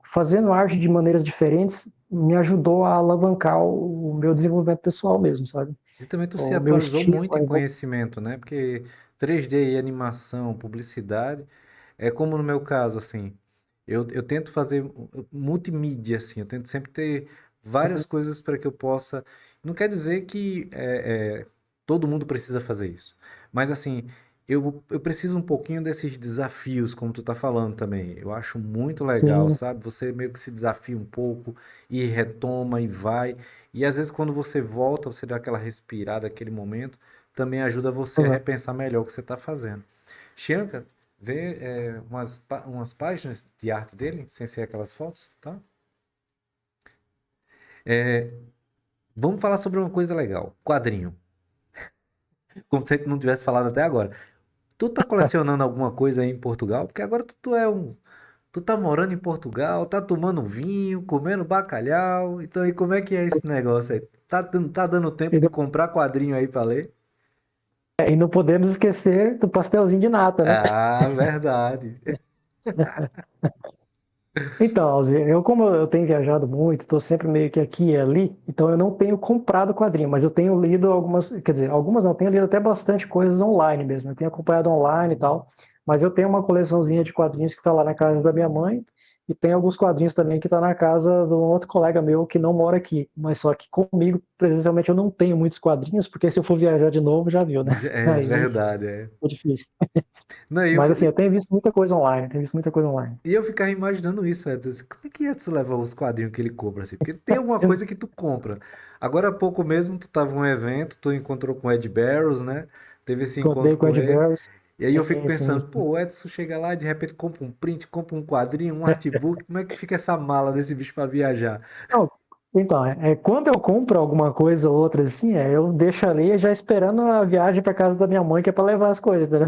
fazendo arte de maneiras diferentes, me ajudou a alavancar o meu desenvolvimento pessoal mesmo, sabe? E também tu se O meu atualizou estilo, muito em conhecimento, né? Porque 3D e animação, publicidade, é como no meu caso, assim, eu tento fazer multimídia, assim, eu tento sempre ter várias coisas para que eu possa. Não quer dizer que todo mundo precisa fazer isso, mas assim, eu preciso um pouquinho desses desafios, como tu tá falando também. Eu acho muito legal, sim, sabe? Você meio que se desafia um pouco e retoma e vai. E às vezes quando você volta, você dá aquela respirada, aquele momento, também ajuda você a exato. repensar melhor o que você está fazendo. Chianca, vê umas páginas de arte dele, sem ser aquelas fotos, tá? Vamos falar sobre uma coisa legal, quadrinho. Como se a gente não tivesse falado até agora. Tu tá colecionando alguma coisa aí em Portugal? Porque agora tu tá morando em Portugal, tá tomando vinho, comendo bacalhau. Então aí como é que é esse negócio aí? Tá dando tempo E de não, comprar quadrinho aí pra ler? e não podemos esquecer do pastelzinho de nata, né? Ah, verdade. Então, Alzi, como eu tenho viajado muito, estou sempre meio que aqui e ali, então eu não tenho comprado quadrinho, mas eu tenho lido algumas, quer dizer, algumas não, tenho lido até bastante coisas online mesmo, eu tenho acompanhado online e tal, mas eu tenho uma coleçãozinha de quadrinhos que está lá na casa da minha mãe, E tem alguns quadrinhos também que tá na casa de um outro colega meu que não mora aqui. Mas só que comigo, presencialmente, eu não tenho muitos quadrinhos, porque se eu for viajar de novo, já viu, né? É Aí verdade, é. é difícil. Não, Mas assim, eu tenho visto muita coisa online, tenho visto muita coisa online. e eu ficava imaginando isso, Edson. Assim, como é que Edson leva os quadrinhos que ele compra, assim? Porque tem alguma Eu coisa que tu compra. Agora há pouco mesmo, tu tava em um evento, tu encontrou com o Ed Barrows, né? Teve esse encontrei encontro com o com Ed ele. Barrows. E aí eu fico Sim, sim, pensando, sim. pô, o Edson chega lá e de repente compra um print, compra um quadrinho, um artbook. Como é que fica essa mala desse bicho pra viajar? Não, então, quando eu compro alguma coisa ou outra assim, eu deixo ali já esperando a viagem para casa da minha mãe, que é para levar as coisas, né?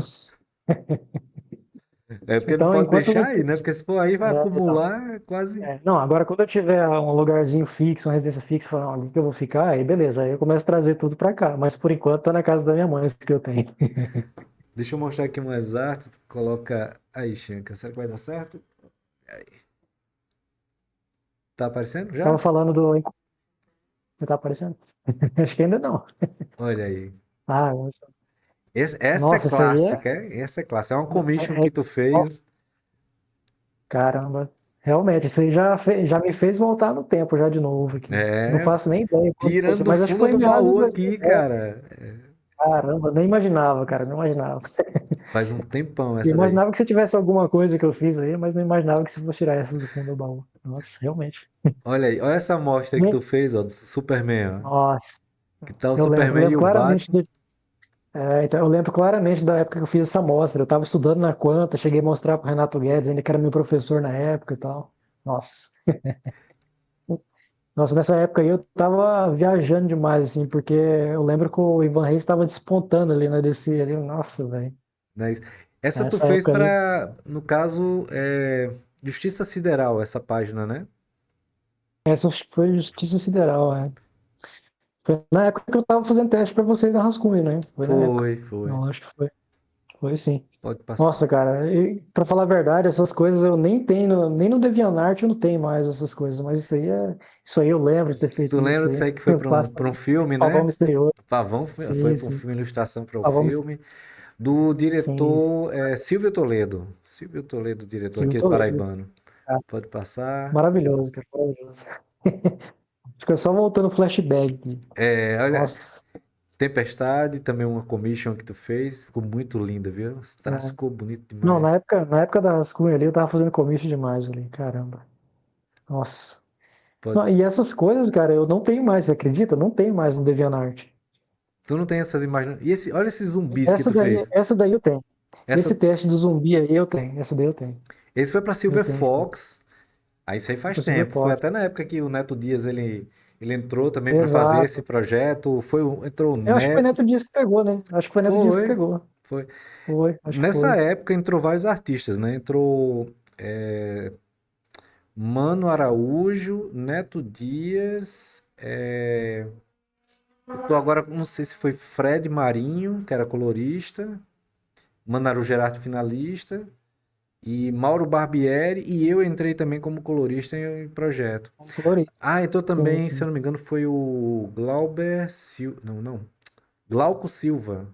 É porque não Então, pode enquanto eu deixar não. aí, né? Porque se for aí vai Então, acumular quase. não, agora quando eu tiver um lugarzinho fixo, uma residência fixa, falar onde que eu vou ficar, aí beleza, aí eu começo a trazer tudo para cá. Mas por enquanto tá na casa da minha mãe, isso que eu tenho. Deixa eu mostrar aqui umas artes. Coloca aí, Xanca. Será que vai dar certo? Tá aparecendo Você estava já? falando do. Você tá aparecendo? Acho que ainda não. Olha aí. Ah, Essa é nossa, isso aí clássica, é? Essa é clássica. É uma commission é, que é- tu ó, fez. caramba. Realmente, isso aí já me fez voltar no tempo já de novo aqui. Não É, faço nem ideia quando foi tirando isso, do mas acho que fundo foi em do meados de baú aqui, 2010. cara. Caramba, nem imaginava, cara, não imaginava. Faz um tempão Eu essa daí. imaginava que se tivesse alguma coisa que eu fiz aí, mas não imaginava que se fosse tirar essas do fundo do baú. Nossa, realmente. Olha aí, olha essa amostra que tu fez, ó, do Superman, ó. Nossa, Que tá o eu Superman e lembro o claramente Batman. então, eu lembro claramente da época que eu fiz essa mostra. Eu estava estudando na Quanta, cheguei a mostrar para Renato Guedes, ainda que era meu professor na época e tal. Nossa. Nossa, nessa época aí eu tava viajando demais, assim, porque eu lembro que o Ivan Reis estava despontando ali na DC ali. Nossa, velho. Né? Essa tu Nessa fez época aí, pra, no caso, Justiça Sideral, essa página, né? essa acho que foi Justiça Sideral, Foi na época que eu tava fazendo teste para vocês na Rascunho, né? Foi na época. Foi, foi. Não, acho que foi. Foi sim. Pode passar. Nossa, cara, pra falar a verdade, essas coisas eu nem tenho, nem no DeviantArt eu não tenho mais essas coisas, mas isso aí eu lembro de ter Tu feito isso lembra disso aí. aí que foi pra Passa pra um filme, Pavão né? Misterioso. Pavão foi Sim, para um sim. filme, ilustração para o Pavão Misterioso. filme. Do Sim, sim. diretor Silvio Toledo. Silvio Toledo, diretor Silvio aqui Toledo. paraibano. Cara, Pode passar. maravilhoso, cara, maravilhoso. Fica só voltando flashback aqui. Olha, Nossa. Tempestade, também uma commission que tu fez. Ficou muito linda, viu? Esse traço É. ficou bonito Não, na demais. época, na época da Rascunho ali, eu tava fazendo comício demais ali, caramba. Nossa. Pode... Não, e essas coisas, cara, eu não tenho mais, você acredita? Não tenho mais no DeviantArt. Tu não tem essas imagens. E olha esses zumbis que Essa tu daí, fez. essa daí eu tenho. Esse Essa, teste do zumbi aí eu tenho. Essa daí eu tenho. esse foi pra Eu Silver tenho, sim. Fox. Aí isso aí faz Pro Silver tempo. Foi Fox. até na época que o Neto Dias ele entrou também para fazer esse Exato. projeto. Entrou o Eu acho que foi Neto. Neto Dias que pegou, né? Acho que foi Neto Dias que Foi, pegou. foi. Foi, acho que Nessa foi. época entrou vários artistas, né? Entrou é, Mano Araújo, Neto Dias. Eu tô agora, não sei se foi Fred Marinho, que era colorista. Manaru Gerardo finalista. E Mauro Barbieri. E eu entrei também como colorista em projeto. Vamos colorir. Ah, entrou Sim, também, se eu sim. não me engano, foi o Glauber Silva. Não, não. Glauco Silva,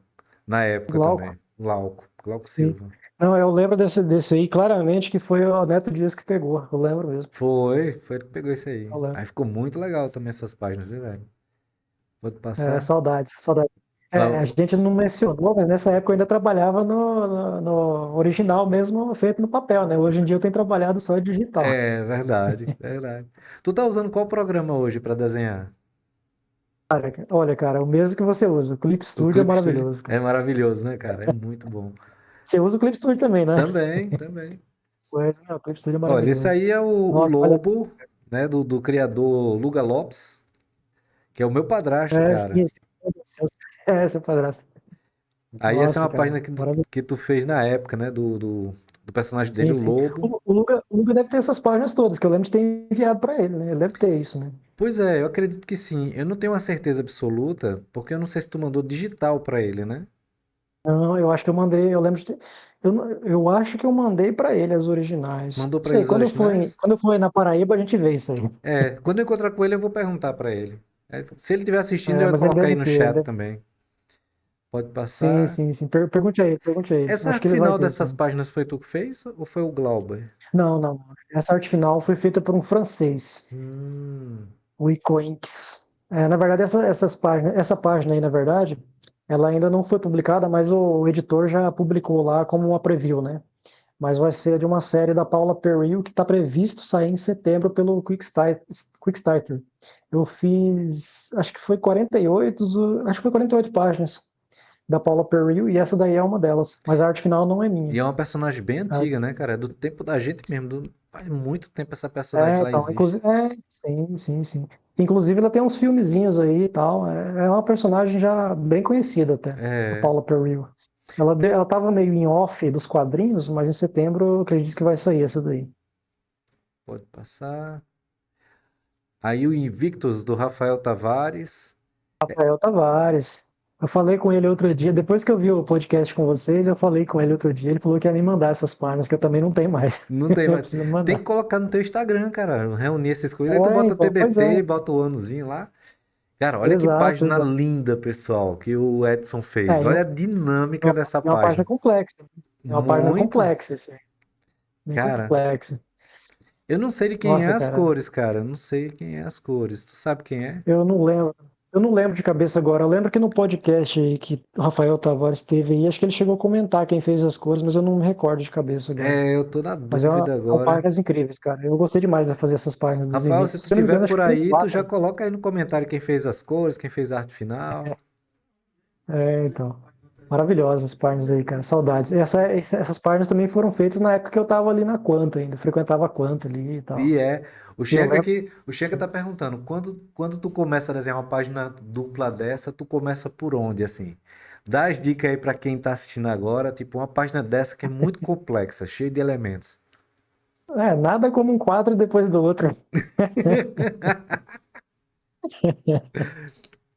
na época Glauco. também. Glauco Sim. Silva. Não, eu lembro desse aí claramente que foi o Neto Dias que pegou. Eu lembro mesmo. Foi ele que pegou isso aí. Eu lembro. Aí ficou muito legal também essas páginas, viu, velho? Pode É, passar. saudades, saudades. A Ah, gente não mencionou, mas nessa época eu ainda trabalhava no original mesmo, feito no papel, né? Hoje em dia eu tenho trabalhado só digital. é verdade, verdade. Tu tá usando qual programa hoje para desenhar? Olha, cara, o mesmo que você usa. O Clip O Studio é Clip Studio. maravilhoso, É cara. maravilhoso, né, cara? É muito bom. Você usa o Clip Studio também, né? Também, também. Pois, o Clip Studio é Olha, esse maravilhoso. aí é o Nossa, olha. Lobo, né, do criador Luga Lopes, que é o meu padrasto, cara. Sim, sim. Meu Deus do céu. Seu padrasto. Aí essa é Nossa, uma cara, página maravilhoso. que tu fez na época, né, do personagem dele, Sim, o sim. Lobo. O Luca deve ter essas páginas todas, que eu lembro de ter enviado para ele, né? Ele deve ter isso, né? Pois é, eu acredito que sim. Eu não tenho uma certeza absoluta, porque eu não sei se tu mandou digital pra ele, né? Não, eu acho que eu mandei, eu lembro de ter, eu acho que eu mandei para ele as originais. Mandou Não pra sei, eles originais? quando eu for na Paraíba a gente vê isso aí. Quando eu encontrar com ele, eu vou perguntar pra ele. Se ele estiver assistindo, ele É, vai mas ele colocar aí deve no ter, ele chat deve... também. Pode Sim, passar. sim, sim. Pergunte a ele, pergunte a ele. Essa Acho arte que ele vai final ter, dessas sim. páginas foi tu que fez ou foi o Glauber? Não, não, não. Essa arte final foi feita por um francês, Hum, o Icoinks. Na verdade, essa página aí, na verdade, ela ainda não foi publicada, mas o editor já publicou lá como uma preview, né? Mas vai ser de uma série da Paula Perril que está previsto sair em setembro pelo Quickstarter. Eu fiz, acho que foi 48, acho que foi 48 páginas da Paula Perril e essa daí é uma delas. Mas a arte final não é e minha. é uma personagem bem A- antiga, né, cara? É do tempo da gente mesmo. Faz muito tempo essa personagem lá então, existe. sim, sim, sim. Inclusive ela tem uns filmezinhos aí e tal. É uma personagem já bem conhecida até, a É, Paula Perril. Ela tava meio em off dos quadrinhos, mas em setembro eu acredito que vai sair essa daí. pode passar. Aí o Invictus do Rafael Tavares. Rafael Tavares. Eu falei com ele outro dia, depois que eu vi o podcast com vocês, eu falei com ele outro dia, ele falou que ia me mandar essas páginas, que eu também não tenho mais. Não tem Eu mais. preciso me Tem que mandar. colocar no teu Instagram, cara. Reunir essas coisas. Aí tu bota o Então, pois é. TBT, bota o anozinho lá. Cara, olha que Exato, página exato. linda, pessoal, que o Edson fez. É, Olha a dinâmica dessa é uma página página. complexa. É uma página Muito. complexa, assim, bem Cara, complexa. eu não sei de quem é Nossa, as cara, cores, cara. Eu não sei quem é as cores. Tu sabe quem é? eu não lembro. Eu não lembro de cabeça agora. Eu lembro que no podcast aí que o Rafael Tavares teve aí, acho que ele chegou a comentar quem fez as cores, mas eu não me recordo de cabeça agora. É, eu tô na Mas dúvida são agora. páginas incríveis, cara. Eu gostei demais de fazer essas páginas dos Rafael, se Invictus. tu Se eu não me tiver engano, acho por que foi aí, tu já quatro. coloca aí no comentário quem fez as cores, quem fez a arte final. Então. Maravilhosas as páginas aí, cara. Saudades. Essas páginas também foram feitas na época que eu tava ali na Quanta ainda. Frequentava a Quanta ali e E tal. é, E eu lembro. O Schenker tá Sim. perguntando, quando tu começa a desenhar uma página dupla dessa, tu começa por onde, assim? Dá as dicas aí pra quem tá assistindo agora, tipo, uma página dessa que é muito complexa, cheia de elementos. Nada como um quadro depois do outro.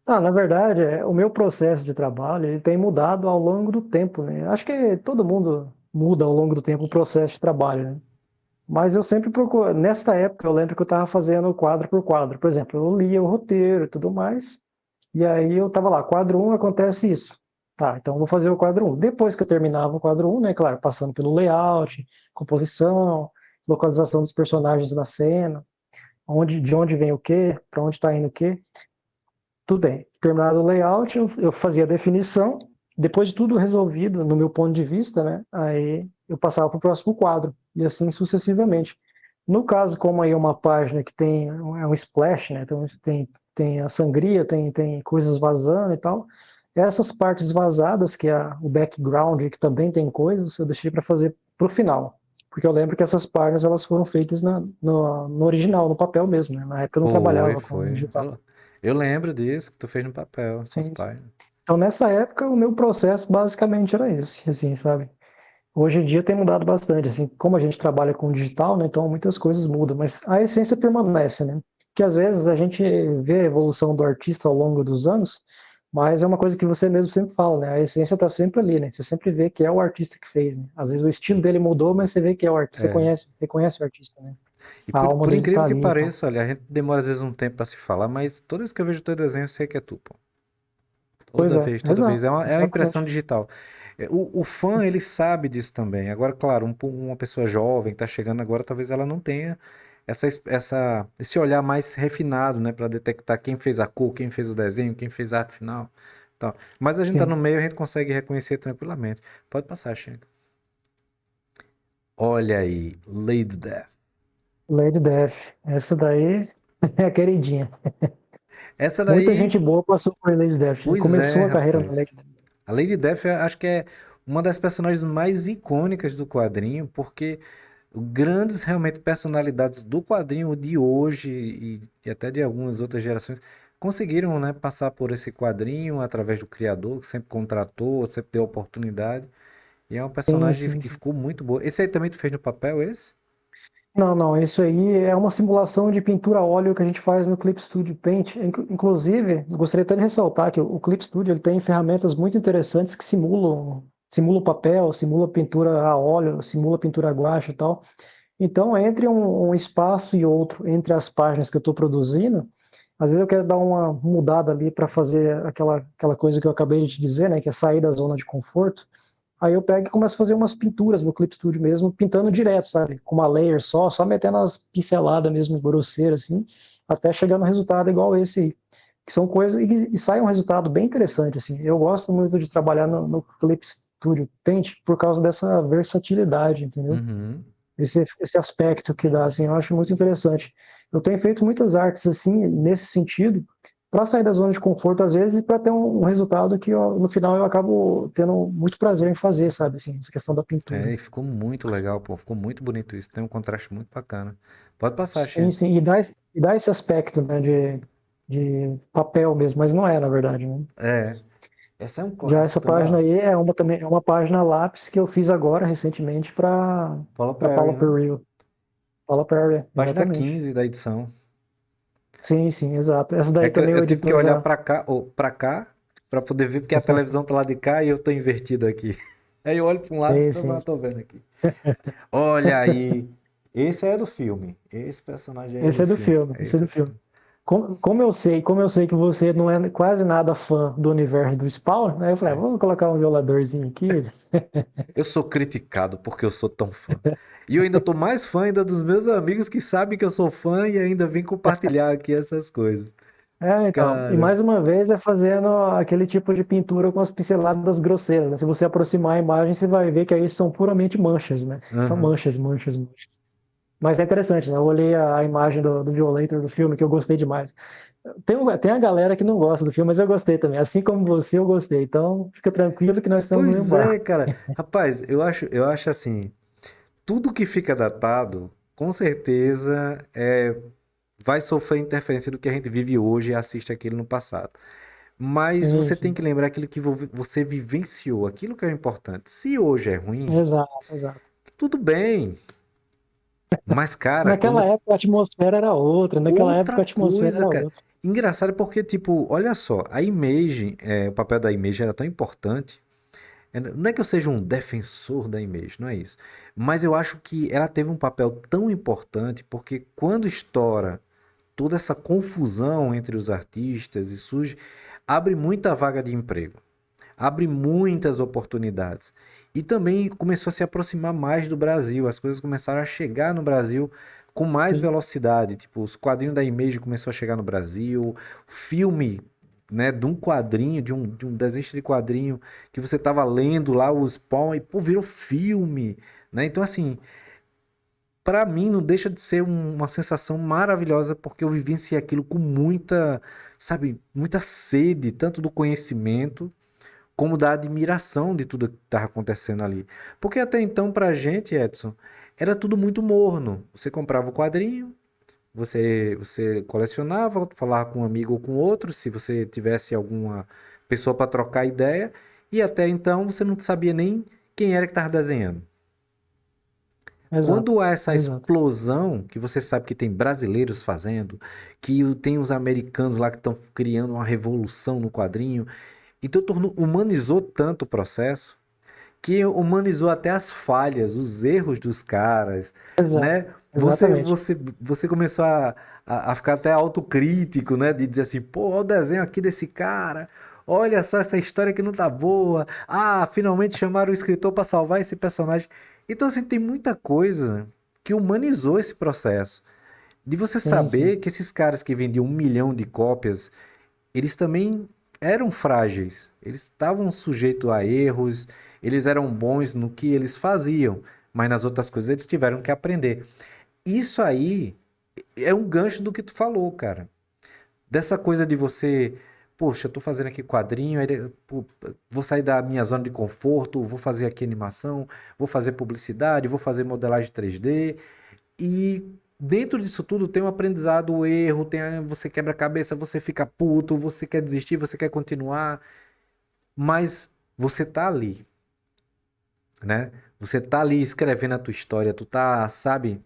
Na verdade, o meu processo de trabalho ele tem mudado ao longo do tempo, né? Acho que todo mundo muda ao longo do tempo o processo de trabalho, né? Mas eu sempre procuro. Nesta época, eu lembro que eu estava fazendo quadro por quadro. Por exemplo, eu lia o roteiro e tudo mais, e aí eu estava lá, quadro um acontece isso. Tá, então eu vou fazer o quadro um. Depois que eu terminava o quadro um, né, claro, passando pelo layout, composição, localização dos personagens na cena, de onde vem o quê, para onde está indo o quê. Tudo bem. Terminado o layout, eu fazia a definição. Depois de tudo resolvido, no meu ponto de vista, né, aí eu passava para o próximo quadro, e assim sucessivamente. No caso, como aí é uma página que tem um splash, né, então tem a sangria, tem coisas vazando e tal, essas partes vazadas, que é o background, que também tem coisas, eu deixei para fazer para o final. Porque eu lembro que essas páginas elas foram feitas no original, no papel mesmo, né? Na época eu não Foi, trabalhava com foi. digital. Eu lembro disso que tu fez no papel, essas Sim, sim. páginas. Então, nessa época, o meu processo basicamente era esse, assim, sabe? Hoje em dia tem mudado bastante, assim, como a gente trabalha com digital, né? Então muitas coisas mudam, mas a essência permanece, né? Que às vezes a gente vê a evolução do artista ao longo dos anos, mas é uma coisa que você mesmo sempre fala, né? A essência está sempre ali, né? Você sempre vê que é o artista que fez, né? Às vezes o estilo dele mudou, mas você vê que é o artista, você É. reconhece o artista, né? E A alma por dele incrível tá que ali, então. pareça, olha, a gente demora às vezes um tempo pra se falar, mas toda vez que eu vejo teu desenho, eu sei que é tu, pô. Pois é, Toda vez. exato, É uma impressão exatamente. digital. O fã, ele sabe disso também. Agora, claro, uma pessoa jovem que tá chegando agora, talvez ela não tenha esse olhar mais refinado, né, para detectar quem fez a cor, quem fez o desenho, quem fez a arte final. Tal. Mas a gente tá no Sim. meio, a gente consegue reconhecer tranquilamente. Pode passar, Shank. Olha aí, Lady Death. Lady Death, essa daí é a queridinha. Essa Muita daí, gente boa passou por Lady Death, né? pois é, Começou a carreira na rapaz. Lady Death. A Lady Death, eu acho que é uma das personagens mais icônicas do quadrinho, porque grandes realmente personalidades do quadrinho de hoje e até de algumas outras gerações conseguiram, né, passar por esse quadrinho através do criador, que sempre contratou, sempre deu oportunidade. E é uma Sim, personagem sim, que sim. ficou muito boa. Esse aí também tu fez no papel, esse? Não, não, isso aí é uma simulação de pintura a óleo que a gente faz no Clip Studio Paint. Inclusive, gostaria até de ressaltar que o Clip Studio ele tem ferramentas muito interessantes que simula o papel, simula pintura a óleo, simula pintura a guache e tal. Então, entre um espaço e outro, entre as páginas que eu estou produzindo, às vezes eu quero dar uma mudada ali para fazer aquela coisa que eu acabei de te dizer, né, que é sair da zona de conforto. Aí eu pego e começo a fazer umas pinturas no Clip Studio mesmo, pintando direto, sabe? Com uma layer só metendo umas pinceladas mesmo grosseiras, assim, até chegar no resultado igual esse aí. Que são coisas, e sai um resultado bem interessante, assim. Eu gosto muito de trabalhar no Clip Studio Paint por causa dessa versatilidade, entendeu? Uhum. Esse aspecto que dá, assim, eu acho muito interessante. Eu tenho feito muitas artes, assim, nesse sentido, para sair da zona de conforto, às vezes, e para ter um resultado que, no final, eu acabo tendo muito prazer em fazer, sabe, assim, essa questão da pintura. É, e ficou muito legal, pô. Ficou muito bonito isso. Tem um contraste muito bacana. Pode passar, Sim, Xê. sim, e dá esse aspecto, né, de papel mesmo, mas não é, na verdade, né? É, essa é um Já essa clássico, né? página Ó. aí é uma também, é uma página lápis que eu fiz agora, recentemente, Paula para Perry, Paula né? Perry. Paula Perry, Página exatamente. 15 da edição. Sim, sim, exato. Essa É daí que eu, também o eu tive que editor olhar já. pra cá, ou para cá, pra poder ver, porque a televisão tá lá de cá e eu tô invertido aqui. Aí eu olho pra um lado Sim, e sim. tô vendo aqui. Olha aí. Esse é do filme. Esse personagem aí é Esse do é do filme. filme, É esse é isso do mesmo. filme. Como eu sei que você não é quase nada fã do universo do Spawn, aí eu falei, vamos colocar um violadorzinho aqui. Eu sou criticado porque eu sou tão fã. E eu ainda tô mais fã ainda dos meus amigos que sabem que eu sou fã e ainda vêm compartilhar aqui essas coisas. Então, e Cara. mais uma vez é fazendo aquele tipo de pintura com as pinceladas grosseiras, né? Se você aproximar a imagem, você vai ver que aí são puramente manchas, né? São Aham. manchas, manchas, manchas. Mas é interessante, né? Eu olhei a imagem do Violator do filme, que eu gostei demais. Tem a galera que não gosta do filme, mas eu gostei também. Assim como você, eu gostei. Então, fica tranquilo que nós estamos no mesmo Pois é, barco. cara. Rapaz, eu acho assim, tudo que fica datado, com certeza, vai sofrer interferência do que a gente vive hoje e assiste aquilo no passado. Mas Sim, você tem sim. que lembrar aquilo que você vivenciou, aquilo que é importante. Se hoje é ruim, Exato, exato. tudo bem. Mas, cara, Naquela quando época a atmosfera era outra, naquela outra época a atmosfera coisa, era cara. outra. Engraçado porque, tipo, olha só, a imagem, o papel da imagem era tão importante. Não é que eu seja um defensor da imagem, não é isso. Mas eu acho que ela teve um papel tão importante porque quando estoura toda essa confusão entre os artistas e surge, abre muita vaga de emprego, abre muitas oportunidades. E também começou a se aproximar mais do Brasil, as coisas começaram a chegar no Brasil com mais Sim, velocidade, tipo, os quadrinhos da Image começou a chegar no Brasil, filme, né, de um quadrinho, de um desenho de quadrinho que você estava lendo lá o Spawn e pô, virou filme, né? Então assim, para mim não deixa de ser uma sensação maravilhosa porque eu vivenciei aquilo com muita, sabe, muita sede, tanto do conhecimento como da admiração de tudo que estava acontecendo ali. Porque até então, pra gente, Edson, era tudo muito morno. Você comprava o quadrinho, você colecionava, falava com um amigo ou com outro, se você tivesse alguma pessoa para trocar ideia, e até então você não sabia nem quem era que estava desenhando. exato, Quando há essa exato. explosão, que você sabe que tem brasileiros fazendo, que tem os americanos lá que estão criando uma revolução no quadrinho, então humanizou tanto o processo que humanizou até as falhas, os erros dos caras, Exato, né? Você, exatamente. você, você começou a ficar até autocrítico, né? De dizer assim, pô, olha o desenho aqui desse cara, olha só essa história que não tá boa. Ah, finalmente chamaram o escritor para salvar esse personagem. Então, assim, tem muita coisa que humanizou esse processo. De você Sim, sim. saber que esses caras que vendiam 1 milhão de cópias eles também eram frágeis, eles estavam sujeitos a erros, eles eram bons no que eles faziam, mas nas outras coisas eles tiveram que aprender. Isso aí é um gancho do que tu falou, cara. Dessa coisa de você, poxa, eu tô fazendo aqui quadrinho, aí, pô, vou sair da minha zona de conforto, vou fazer aqui animação, vou fazer publicidade, vou fazer modelagem 3D, e dentro disso tudo tem um aprendizado, o erro, você quebra a cabeça, você fica puto, você quer desistir, você quer continuar, mas você tá ali, né? Você tá ali escrevendo a tua história, tu tá, sabe,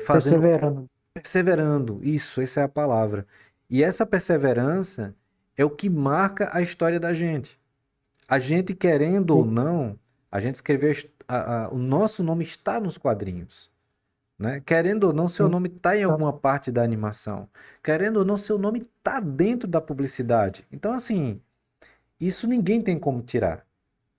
fazendo, Perseverando. perseverando. Isso, essa é a palavra. E essa perseverança é o que marca a história da gente. A gente, querendo ou Sim, não, a gente escreveu, o nosso nome está nos quadrinhos. Né? Querendo ou não, seu sim. nome está em Exato. alguma parte da animação. Querendo ou não, seu nome está dentro da publicidade. Então, assim, isso ninguém tem como tirar.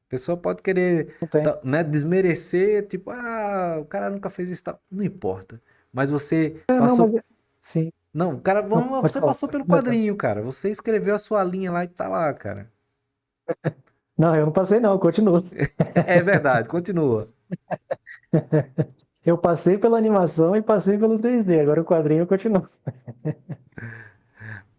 A pessoa pode querer, Não tem. né, desmerecer, tipo, o cara nunca fez isso, tá? Não importa. Mas você Não, mas passou. sim. Não, cara, Não, pode você falar, passou pode pelo completar. quadrinho, cara. Você escreveu a sua linha lá e tá lá, cara. Não, eu não passei não, eu continuo. É verdade, continua. Eu passei pela animação e passei pelo 3D, agora o quadrinho eu continuo.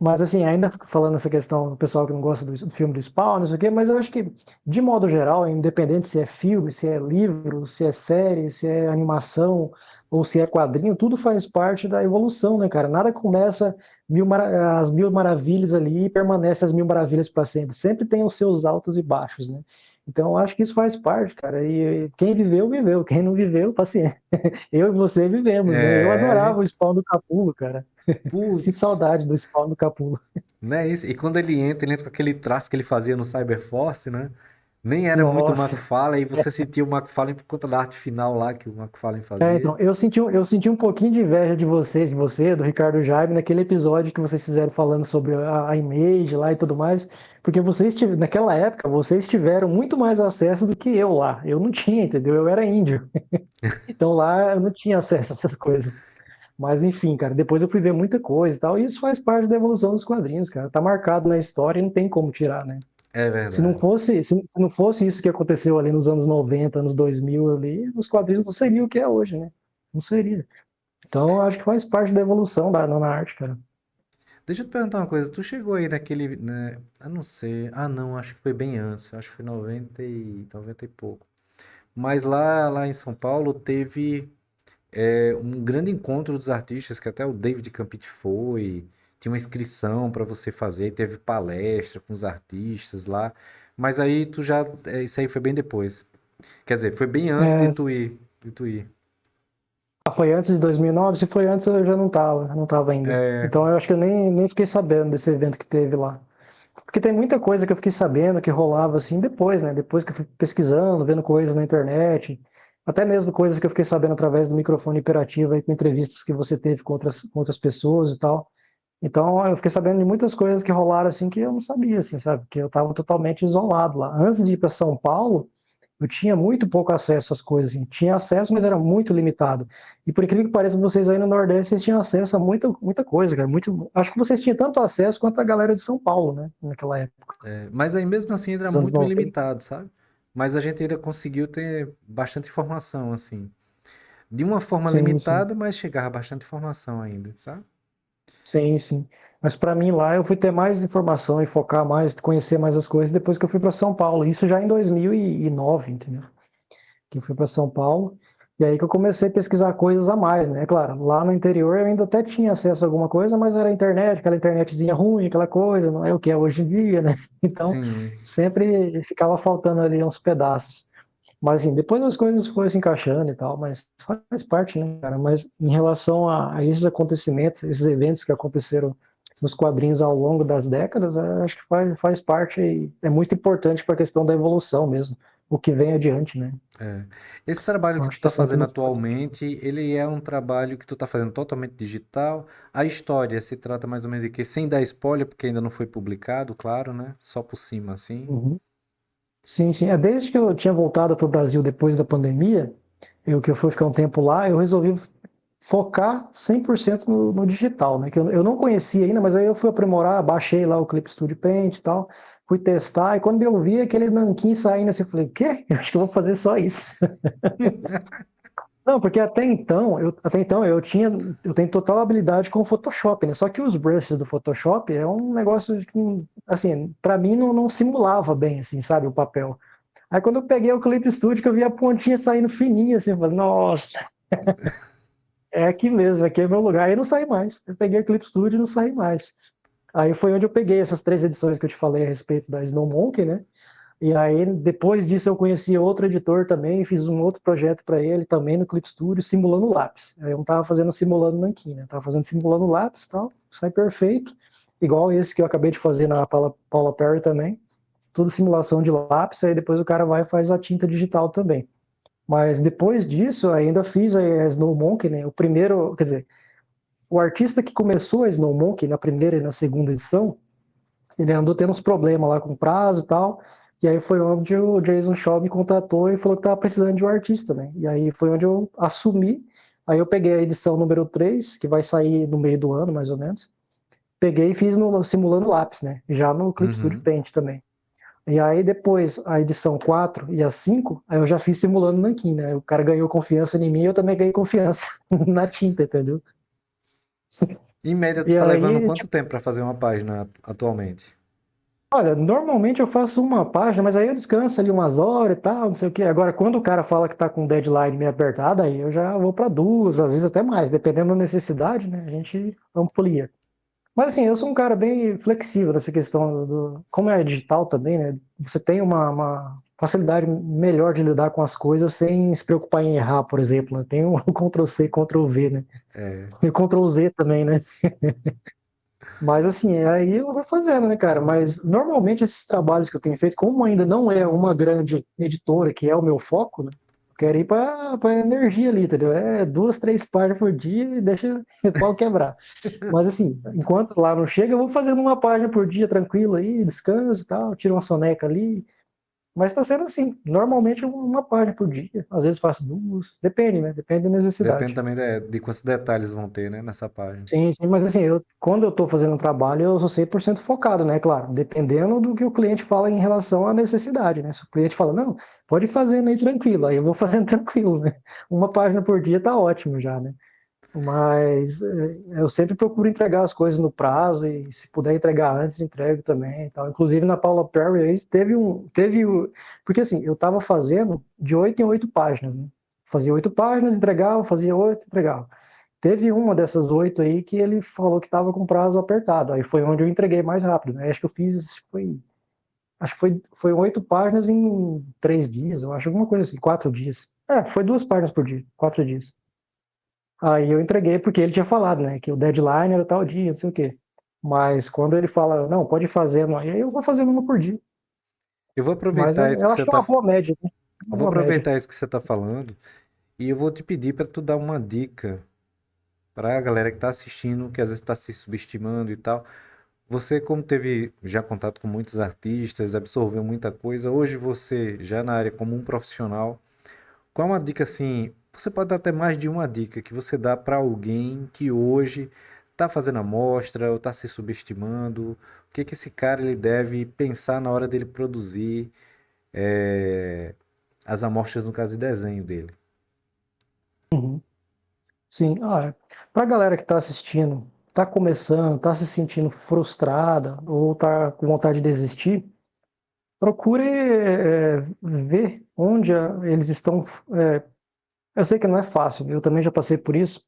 Mas assim, ainda falando essa questão do pessoal que não gosta do filme do Spawn, não sei o quê, mas eu acho que, de modo geral, independente se é filme, se é livro, se é série, se é animação ou se é quadrinho, tudo faz parte da evolução, né, cara? Nada começa as mil maravilhas ali e permanece as mil maravilhas para sempre. Sempre tem os seus altos e baixos, né? Então, eu acho que isso faz parte, cara. E quem viveu, viveu. Quem não viveu, paciência. Eu e você vivemos, né? Eu É, a adorava gente. o Spawn do Capulo, cara. Sinto Putz, saudade do Spawn do Capulo. né? Isso. E quando ele entra com aquele traço que ele fazia no Cyberforce, né? Nem era muito o Nossa. McFarlane, e você sentia o McFarlane por conta da arte final lá que o McFarlane fazia. Então, eu senti um pouquinho de inveja de vocês, de você, do Ricardo Jaime, naquele episódio que vocês fizeram falando sobre a Image lá e tudo mais, porque naquela época, vocês tiveram muito mais acesso do que eu lá. Eu não tinha, entendeu? Eu era índio. Então lá eu não tinha acesso a essas coisas. Mas enfim, cara, depois eu fui ver muita coisa e tal, e isso faz parte da evolução dos quadrinhos, cara. Tá marcado na história e não tem como tirar, né? É verdade. Se não fosse isso que aconteceu ali nos anos 90, anos 2000 ali, os quadrinhos não seriam o que é hoje, né? Não seria. Então, eu acho que faz parte da evolução na arte, cara. Deixa eu te perguntar uma coisa, tu chegou aí naquele, né, eu não sei, não, acho que foi bem antes, acho que foi 90 e pouco. Mas lá em São Paulo teve um grande encontro dos artistas, que até o David Campite foi, tinha uma inscrição para você fazer, teve palestra com os artistas lá, mas aí isso aí foi bem depois. Quer dizer, foi bem antes É, de tu ir. foi antes de 2009? Se foi antes, eu já não tava ainda. É, Então, eu acho que eu nem fiquei sabendo desse evento que teve lá. Porque tem muita coisa que eu fiquei sabendo que rolava assim depois, né? Depois que eu fui pesquisando, vendo coisas na internet, até mesmo coisas que eu fiquei sabendo através do microfone hiperativo aí com entrevistas que você teve com outras pessoas e tal. Então, eu fiquei sabendo de muitas coisas que rolaram assim que eu não sabia, assim, sabe? Que eu estava totalmente isolado lá. Antes de ir para São Paulo, eu tinha muito pouco acesso às coisas, assim. Tinha acesso, mas era muito limitado. E por incrível que pareça, vocês aí no Nordeste, vocês tinham acesso a muita coisa, cara. Acho que vocês tinham tanto acesso quanto a galera de São Paulo, né? Naquela época, mas aí mesmo assim era nos anos muito 90. limitado, sabe? Mas a gente ainda conseguiu ter bastante informação, assim. De uma forma Sim, sim. limitada, mas chegava bastante informação ainda, sabe? Sim, sim. Mas para mim lá eu fui ter mais informação e focar mais, conhecer mais as coisas depois que eu fui para São Paulo. Isso já em 2009, entendeu? Que eu fui para São Paulo. E aí que eu comecei a pesquisar coisas a mais, né? Claro, lá no interior eu ainda até tinha acesso a alguma coisa, mas era internet, aquela internetzinha ruim, aquela coisa, não é o que é hoje em dia, né? Então, Sim, sempre ficava faltando ali uns pedaços. Mas assim, depois as coisas foram se encaixando e tal, mas faz parte, né, cara? Mas em relação a esses acontecimentos, esses eventos que aconteceram nos quadrinhos ao longo das décadas, eu acho que faz parte e é muito importante para a questão da evolução mesmo, o que vem adiante, né? é. Esse trabalho Eu que tu acho que tá é sempre fazendo muito importante. atualmente, ele é um trabalho que tu tá fazendo totalmente digital. A história se trata mais ou menos de quê? Sem dar spoiler, porque ainda não foi publicado, claro, né? Só por cima, assim. Uhum. Sim, sim. Desde que eu tinha voltado para o Brasil depois da pandemia, que eu fui ficar um tempo lá, eu resolvi focar 100% no digital, né? Que eu não conhecia ainda, mas aí eu fui aprimorar, baixei lá o Clip Studio Paint e tal, fui testar, e quando eu vi aquele nanquim saindo assim, eu falei, quê? Eu acho que eu vou fazer só isso. Não, porque até então eu tenho total habilidade com o Photoshop, né? Só que os brushes do Photoshop é um negócio que, assim, para mim não simulava bem, assim, sabe, o papel. Aí quando eu peguei o Clip Studio, que eu vi a pontinha saindo fininha, assim, eu falei, nossa, é aqui mesmo, aqui é meu lugar. Aí eu não saí mais. Eu peguei o Clip Studio e não saí mais. Aí foi onde eu peguei essas 3 edições que eu te falei a respeito da Snowmonkey, né? E aí, depois disso, eu conheci outro editor também, fiz um outro projeto para ele também no Clip Studio, simulando lápis. Aí eu não estava fazendo simulando nanquim, né? Estava fazendo simulando lápis e tal, sai perfeito. Igual esse que eu acabei de fazer na Paula Perry também. Tudo simulação de lápis, aí depois o cara vai e faz a tinta digital também. Mas depois disso, ainda fiz a Snowmonkey, né? O primeiro, quer dizer, o artista que começou a Snowmonkey na primeira e na segunda edição, ele andou tendo uns problemas lá com prazo e tal. E aí foi onde o Jason Shaw me contratou e falou que estava precisando de um artista, né? E aí foi onde eu assumi. Aí eu peguei a edição número 3 que vai sair no meio do ano, mais ou menos. Peguei e fiz no simulando lápis, né? Já no Clip Studio Uhum. Paint também. E aí depois, a edição 4 e a 5 aí eu já fiz simulando nanquim, né? O cara ganhou confiança em mim, eu também ganhei confiança na tinta, entendeu? Em média, tu E tá levando aí, quanto tempo para fazer uma página atualmente? olha, normalmente eu faço uma página, mas aí eu descanso ali umas horas e tal, não sei o quê. Agora, quando o cara fala que tá com deadline meio apertada, aí eu já vou para duas, às vezes até mais, dependendo da necessidade, né? A gente amplia. Mas assim, eu sou um cara bem flexível nessa questão como é digital também, né? Você tem uma facilidade melhor de lidar com as coisas sem se preocupar em errar, por exemplo, né? Tem um Ctrl+C, Ctrl+V, né? É, E Ctrl+Z também, né? Mas assim, aí eu vou fazendo, né, cara? Mas normalmente esses trabalhos que eu tenho feito, como ainda não é uma grande editora, que é o meu foco, né? Eu quero ir para energia ali, entendeu? É 2, 3 páginas por dia e deixa o pau quebrar. Mas assim, enquanto lá não chega, eu vou fazendo uma página por dia tranquilo aí, descanso e tal, tiro uma soneca ali. Mas está sendo assim, normalmente uma página por dia. Às vezes faço duas, depende, né? Depende da depende necessidade. também de quantos detalhes vão ter, né, nessa página. Sim, sim, mas assim, quando eu estou fazendo um trabalho, eu sou 100% focado, né? Claro, dependendo do que o cliente fala em relação à necessidade, né? Se o cliente fala, não, pode ir fazendo aí tranquilo, aí eu vou fazendo tranquilo, né? Uma página por dia tá ótimo já, né? Mas eu sempre procuro entregar as coisas no prazo e se puder entregar antes, entrego também e tal. Inclusive na Paula Perry aí porque assim, eu estava fazendo de 8 em 8 páginas, né? Fazia 8 páginas, entregava, fazia 8, entregava. Teve uma dessas 8 aí que ele falou que estava com prazo apertado. Aí foi onde eu entreguei mais rápido, né? Acho que eu fiz, foi 8 páginas em 3 dias, eu acho, alguma coisa assim, 4 dias. Foi 2 páginas por dia, 4 dias. Aí eu entreguei porque ele tinha falado, né, que o deadline era tal dia, não sei o quê. Mas quando ele fala, não, pode fazer, aí eu vou fazendo uma por dia. Eu vou Mas aproveitar isso eu que acho você que é tá, uma boa média, né? eu Uma vou boa média. aproveitar isso que você tá falando e eu vou te pedir para tu dar uma dica para a galera que tá assistindo, que às vezes está se subestimando e tal. Você, como teve já contato com muitos artistas, absorveu muita coisa, hoje você, já na área como um profissional, qual é uma dica assim? Você pode dar até mais de uma dica que você dá para alguém que hoje está fazendo amostra ou está se subestimando? O que que esse cara ele deve pensar na hora dele produzir as amostras, no caso de desenho dele? Uhum. Sim, pra galera que tá assistindo, tá começando, tá se sentindo frustrada ou tá com vontade de desistir, procure ver onde eles estão. Eu sei que não é fácil, eu também já passei por isso.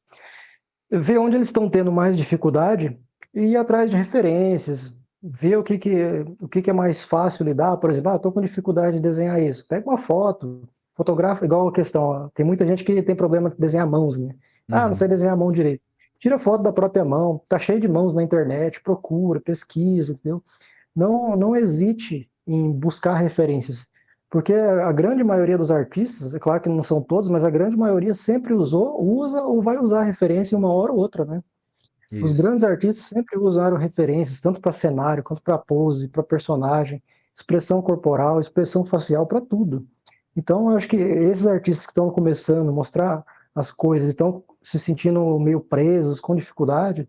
Ver onde eles estão tendo mais dificuldade e ir atrás de referências, ver o que é mais fácil lidar. Por exemplo, estou com dificuldade de desenhar isso. Pega uma foto, fotografa, igual a questão, ó, tem muita gente que tem problema de desenhar mãos, né? Não sei Uhum. desenhar a mão direito. Tira foto da própria mão, tá cheio de mãos na internet, procura, pesquisa, entendeu? Não hesite em buscar referências, porque a grande maioria dos artistas, é claro que não são todos, mas a grande maioria sempre usa ou vai usar referência uma hora ou outra, né? Os Isso. grandes artistas sempre usaram referências, tanto para cenário, quanto para pose, para personagem, expressão corporal, expressão facial, para tudo. Então, eu acho que esses artistas que estão começando a mostrar as coisas, estão se sentindo meio presos, com dificuldade,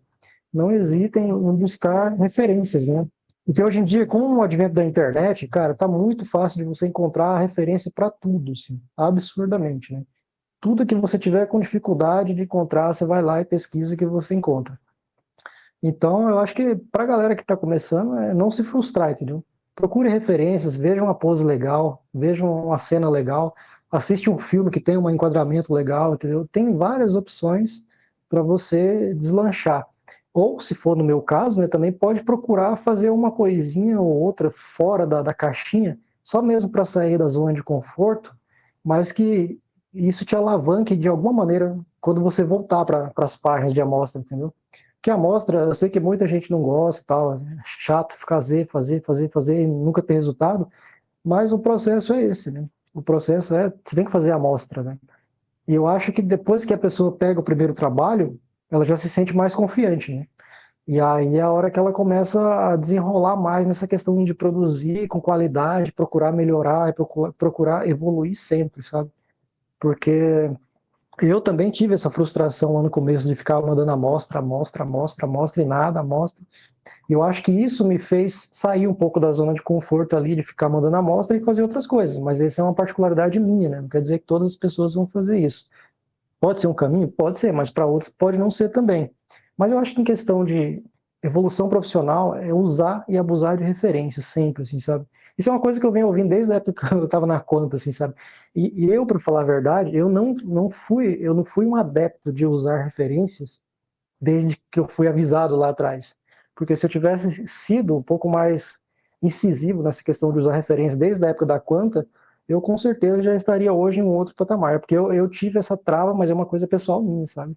não hesitem em buscar referências, né? Porque hoje em dia, com o advento da internet, cara, tá muito fácil de você encontrar referência para tudo, assim, absurdamente, né? Tudo que você tiver com dificuldade de encontrar, você vai lá e pesquisa que você encontra. Então, eu acho que para a galera que está começando, não se frustrar, entendeu? Procure referências, veja uma pose legal, veja uma cena legal, assiste um filme que tem um enquadramento legal, entendeu? Tem várias opções para você deslanchar. Ou, se for no meu caso, né, também pode procurar fazer uma coisinha ou outra fora da caixinha, só mesmo para sair da zona de conforto, mas que isso te alavanque de alguma maneira quando você voltar para as páginas de amostra, entendeu? Que a amostra, eu sei que muita gente não gosta, tal, é chato fazer e nunca ter resultado, mas o processo é esse, né? O processo você tem que fazer a amostra, né? E eu acho que depois que a pessoa pega o primeiro trabalho, ela já se sente mais confiante, né? E aí é a hora que ela começa a desenrolar mais nessa questão de produzir com qualidade, procurar melhorar e procurar evoluir sempre, sabe? Porque eu também tive essa frustração lá no começo de ficar mandando amostra, amostra, amostra, amostra e nada, amostra. E eu acho que isso me fez sair um pouco da zona de conforto ali, de ficar mandando amostra e fazer outras coisas. Mas essa é uma particularidade minha, né? Não quer dizer que todas as pessoas vão fazer isso. Pode ser um caminho? Pode ser, mas para outros pode não ser também. Mas eu acho que em questão de evolução profissional é usar e abusar de referências sempre, assim, sabe? Isso é uma coisa que eu venho ouvindo desde a época que eu estava na conta, assim, sabe? E eu, para falar a verdade, eu não fui um adepto de usar referências desde que eu fui avisado lá atrás. Porque se eu tivesse sido um pouco mais incisivo nessa questão de usar referência desde a época da Quanta, eu com certeza já estaria hoje em um outro patamar, porque eu tive essa trava, mas é uma coisa pessoal minha, sabe?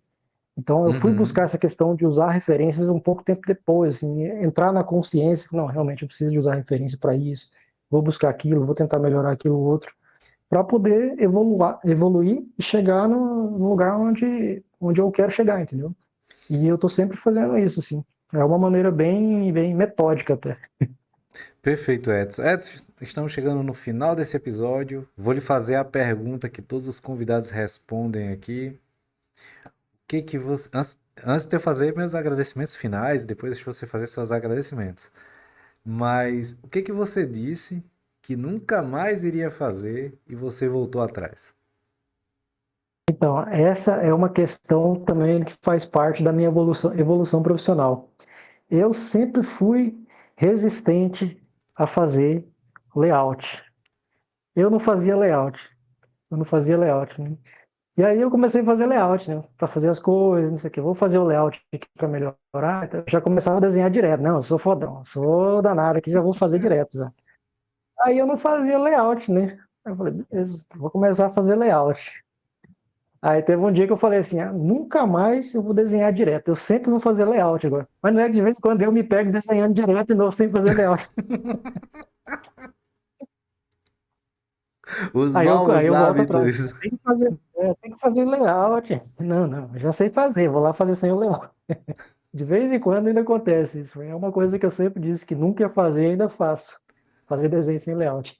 Então eu fui buscar Uhum. essa questão de usar referências um pouco tempo depois, assim, entrar na consciência, não, realmente eu preciso de usar referência para isso, vou buscar aquilo, vou tentar melhorar aquilo outro, para poder evoluir e chegar no lugar onde eu quero chegar, entendeu? E eu tô sempre fazendo isso, assim. É uma maneira bem metódica até. Perfeito, Edson. Edson, estamos chegando no final desse episódio. Vou lhe fazer a pergunta que todos os convidados respondem aqui. O que que você. Antes de eu fazer meus agradecimentos finais, depois deixa você fazer seus agradecimentos. Mas o que que você disse que nunca mais iria fazer e você voltou atrás? Então, essa é uma questão também que faz parte da minha evolução profissional. Eu sempre fui resistente a fazer layout. Eu não fazia layout. Eu não fazia layout, né? E aí eu comecei a fazer layout, né? Para fazer as coisas, não sei o quê. Vou fazer o layout aqui para melhorar. Então, eu já começava a desenhar direto. Não, eu sou fodão, eu sou danado aqui, já vou fazer direto já. Aí eu não fazia layout, né? Aí eu falei, beleza, vou começar a fazer layout. Aí teve um dia que eu falei assim, nunca mais eu vou desenhar direto, eu sempre vou fazer layout agora. Mas não é que de vez em quando eu me pego desenhando direto de novo sem fazer layout. Os Aí maus eu volto atrás. hábitos. Tem que fazer layout. Não, não, eu já sei fazer, vou lá fazer sem o layout. De vez em quando ainda acontece isso. É uma coisa que eu sempre disse que nunca ia fazer e ainda faço. Fazer desenho sem layout.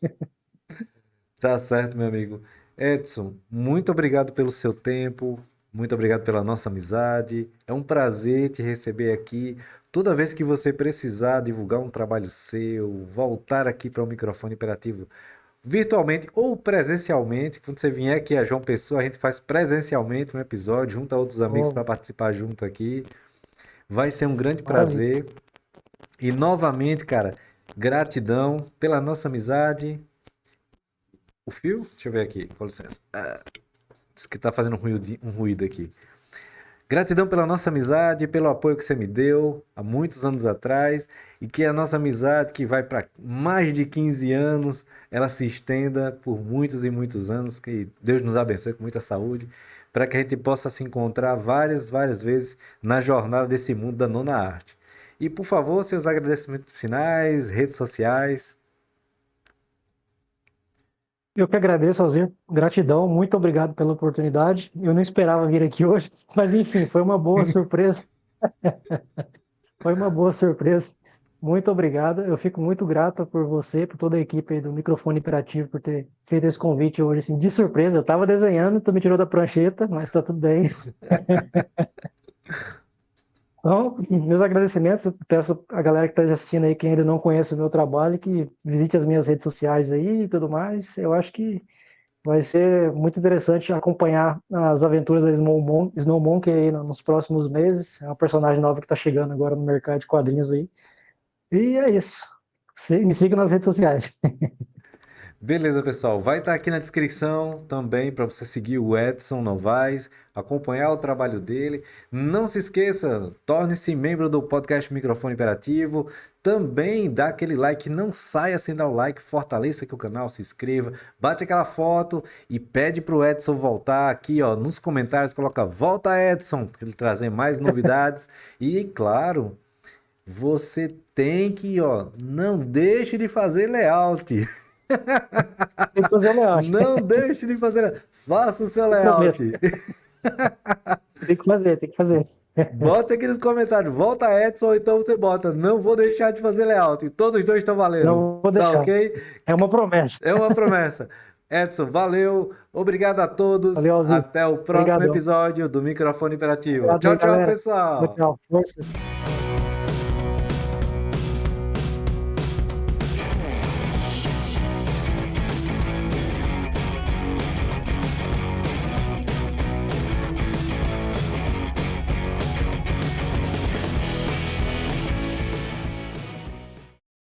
Tá certo, meu amigo. Edson, muito obrigado pelo seu tempo, muito obrigado pela nossa amizade. É um prazer te receber aqui. Toda vez que você precisar divulgar um trabalho seu, voltar aqui para o microfone imperativo virtualmente ou presencialmente, quando você vier aqui a João Pessoa, a gente faz presencialmente um episódio, junta outros amigos para Oh, participar junto aqui. Vai ser um grande maravilha. prazer. E novamente, cara, gratidão pela nossa amizade. O fio? Deixa eu ver aqui, com licença. Diz que tá fazendo um ruído aqui. Gratidão pela nossa amizade, pelo apoio que você me deu há muitos anos atrás e que a nossa amizade, que vai para mais de 15 anos, ela se estenda por muitos e muitos anos. Que Deus nos abençoe com muita saúde, para que a gente possa se encontrar várias vezes na jornada desse mundo da nona arte. E por favor, seus agradecimentos finais, redes sociais. Eu que agradeço, Alzir. Gratidão, muito obrigado pela oportunidade. Eu não esperava vir aqui hoje, mas enfim, foi uma boa surpresa. Foi uma boa surpresa. Muito obrigado. Eu fico muito grato por você, por toda a equipe aí do Microfone Imperativo, por ter feito esse convite hoje, assim, de surpresa. Eu estava desenhando, tu me tirou da prancheta, mas está tudo bem. Então, meus agradecimentos. Eu peço a galera que está assistindo aí, quem ainda não conhece o meu trabalho, que visite as minhas redes sociais aí e tudo mais. Eu acho que vai ser muito interessante acompanhar as aventuras da Snow Monkey aí nos próximos meses. É uma personagem nova que está chegando agora no mercado de quadrinhos aí. E é isso. Me siga nas redes sociais. Beleza, pessoal. Vai estar aqui na descrição também para você seguir o Edson Novaes, acompanhar o trabalho dele. Não se esqueça, torne-se membro do podcast Microfone Imperativo. Também dá aquele like, não saia sem dar o like, fortaleça aqui o canal, se inscreva, bate aquela foto e pede pro Edson voltar aqui, ó, nos comentários, coloca "Volta Edson", para ele trazer mais novidades. E claro, você tem que, ó, não deixe de fazer layout. Tem que fazer o layout. Não deixe de fazer. Faça o seu Eu prometo. layout. Tem que fazer, tem que fazer. Bota aqui nos comentários, volta Edson, ou então você bota, não vou deixar de fazer layout. E todos os dois estão valendo. Não vou Tá deixar. ok? É uma promessa. É uma promessa. Edson, valeu. Obrigado a todos. Valeu, Alzinho. Até o próximo Obrigadão. episódio do Microfone Imperativo. Obrigado Tchau, aí, tchau, galera. pessoal. Tchau, força.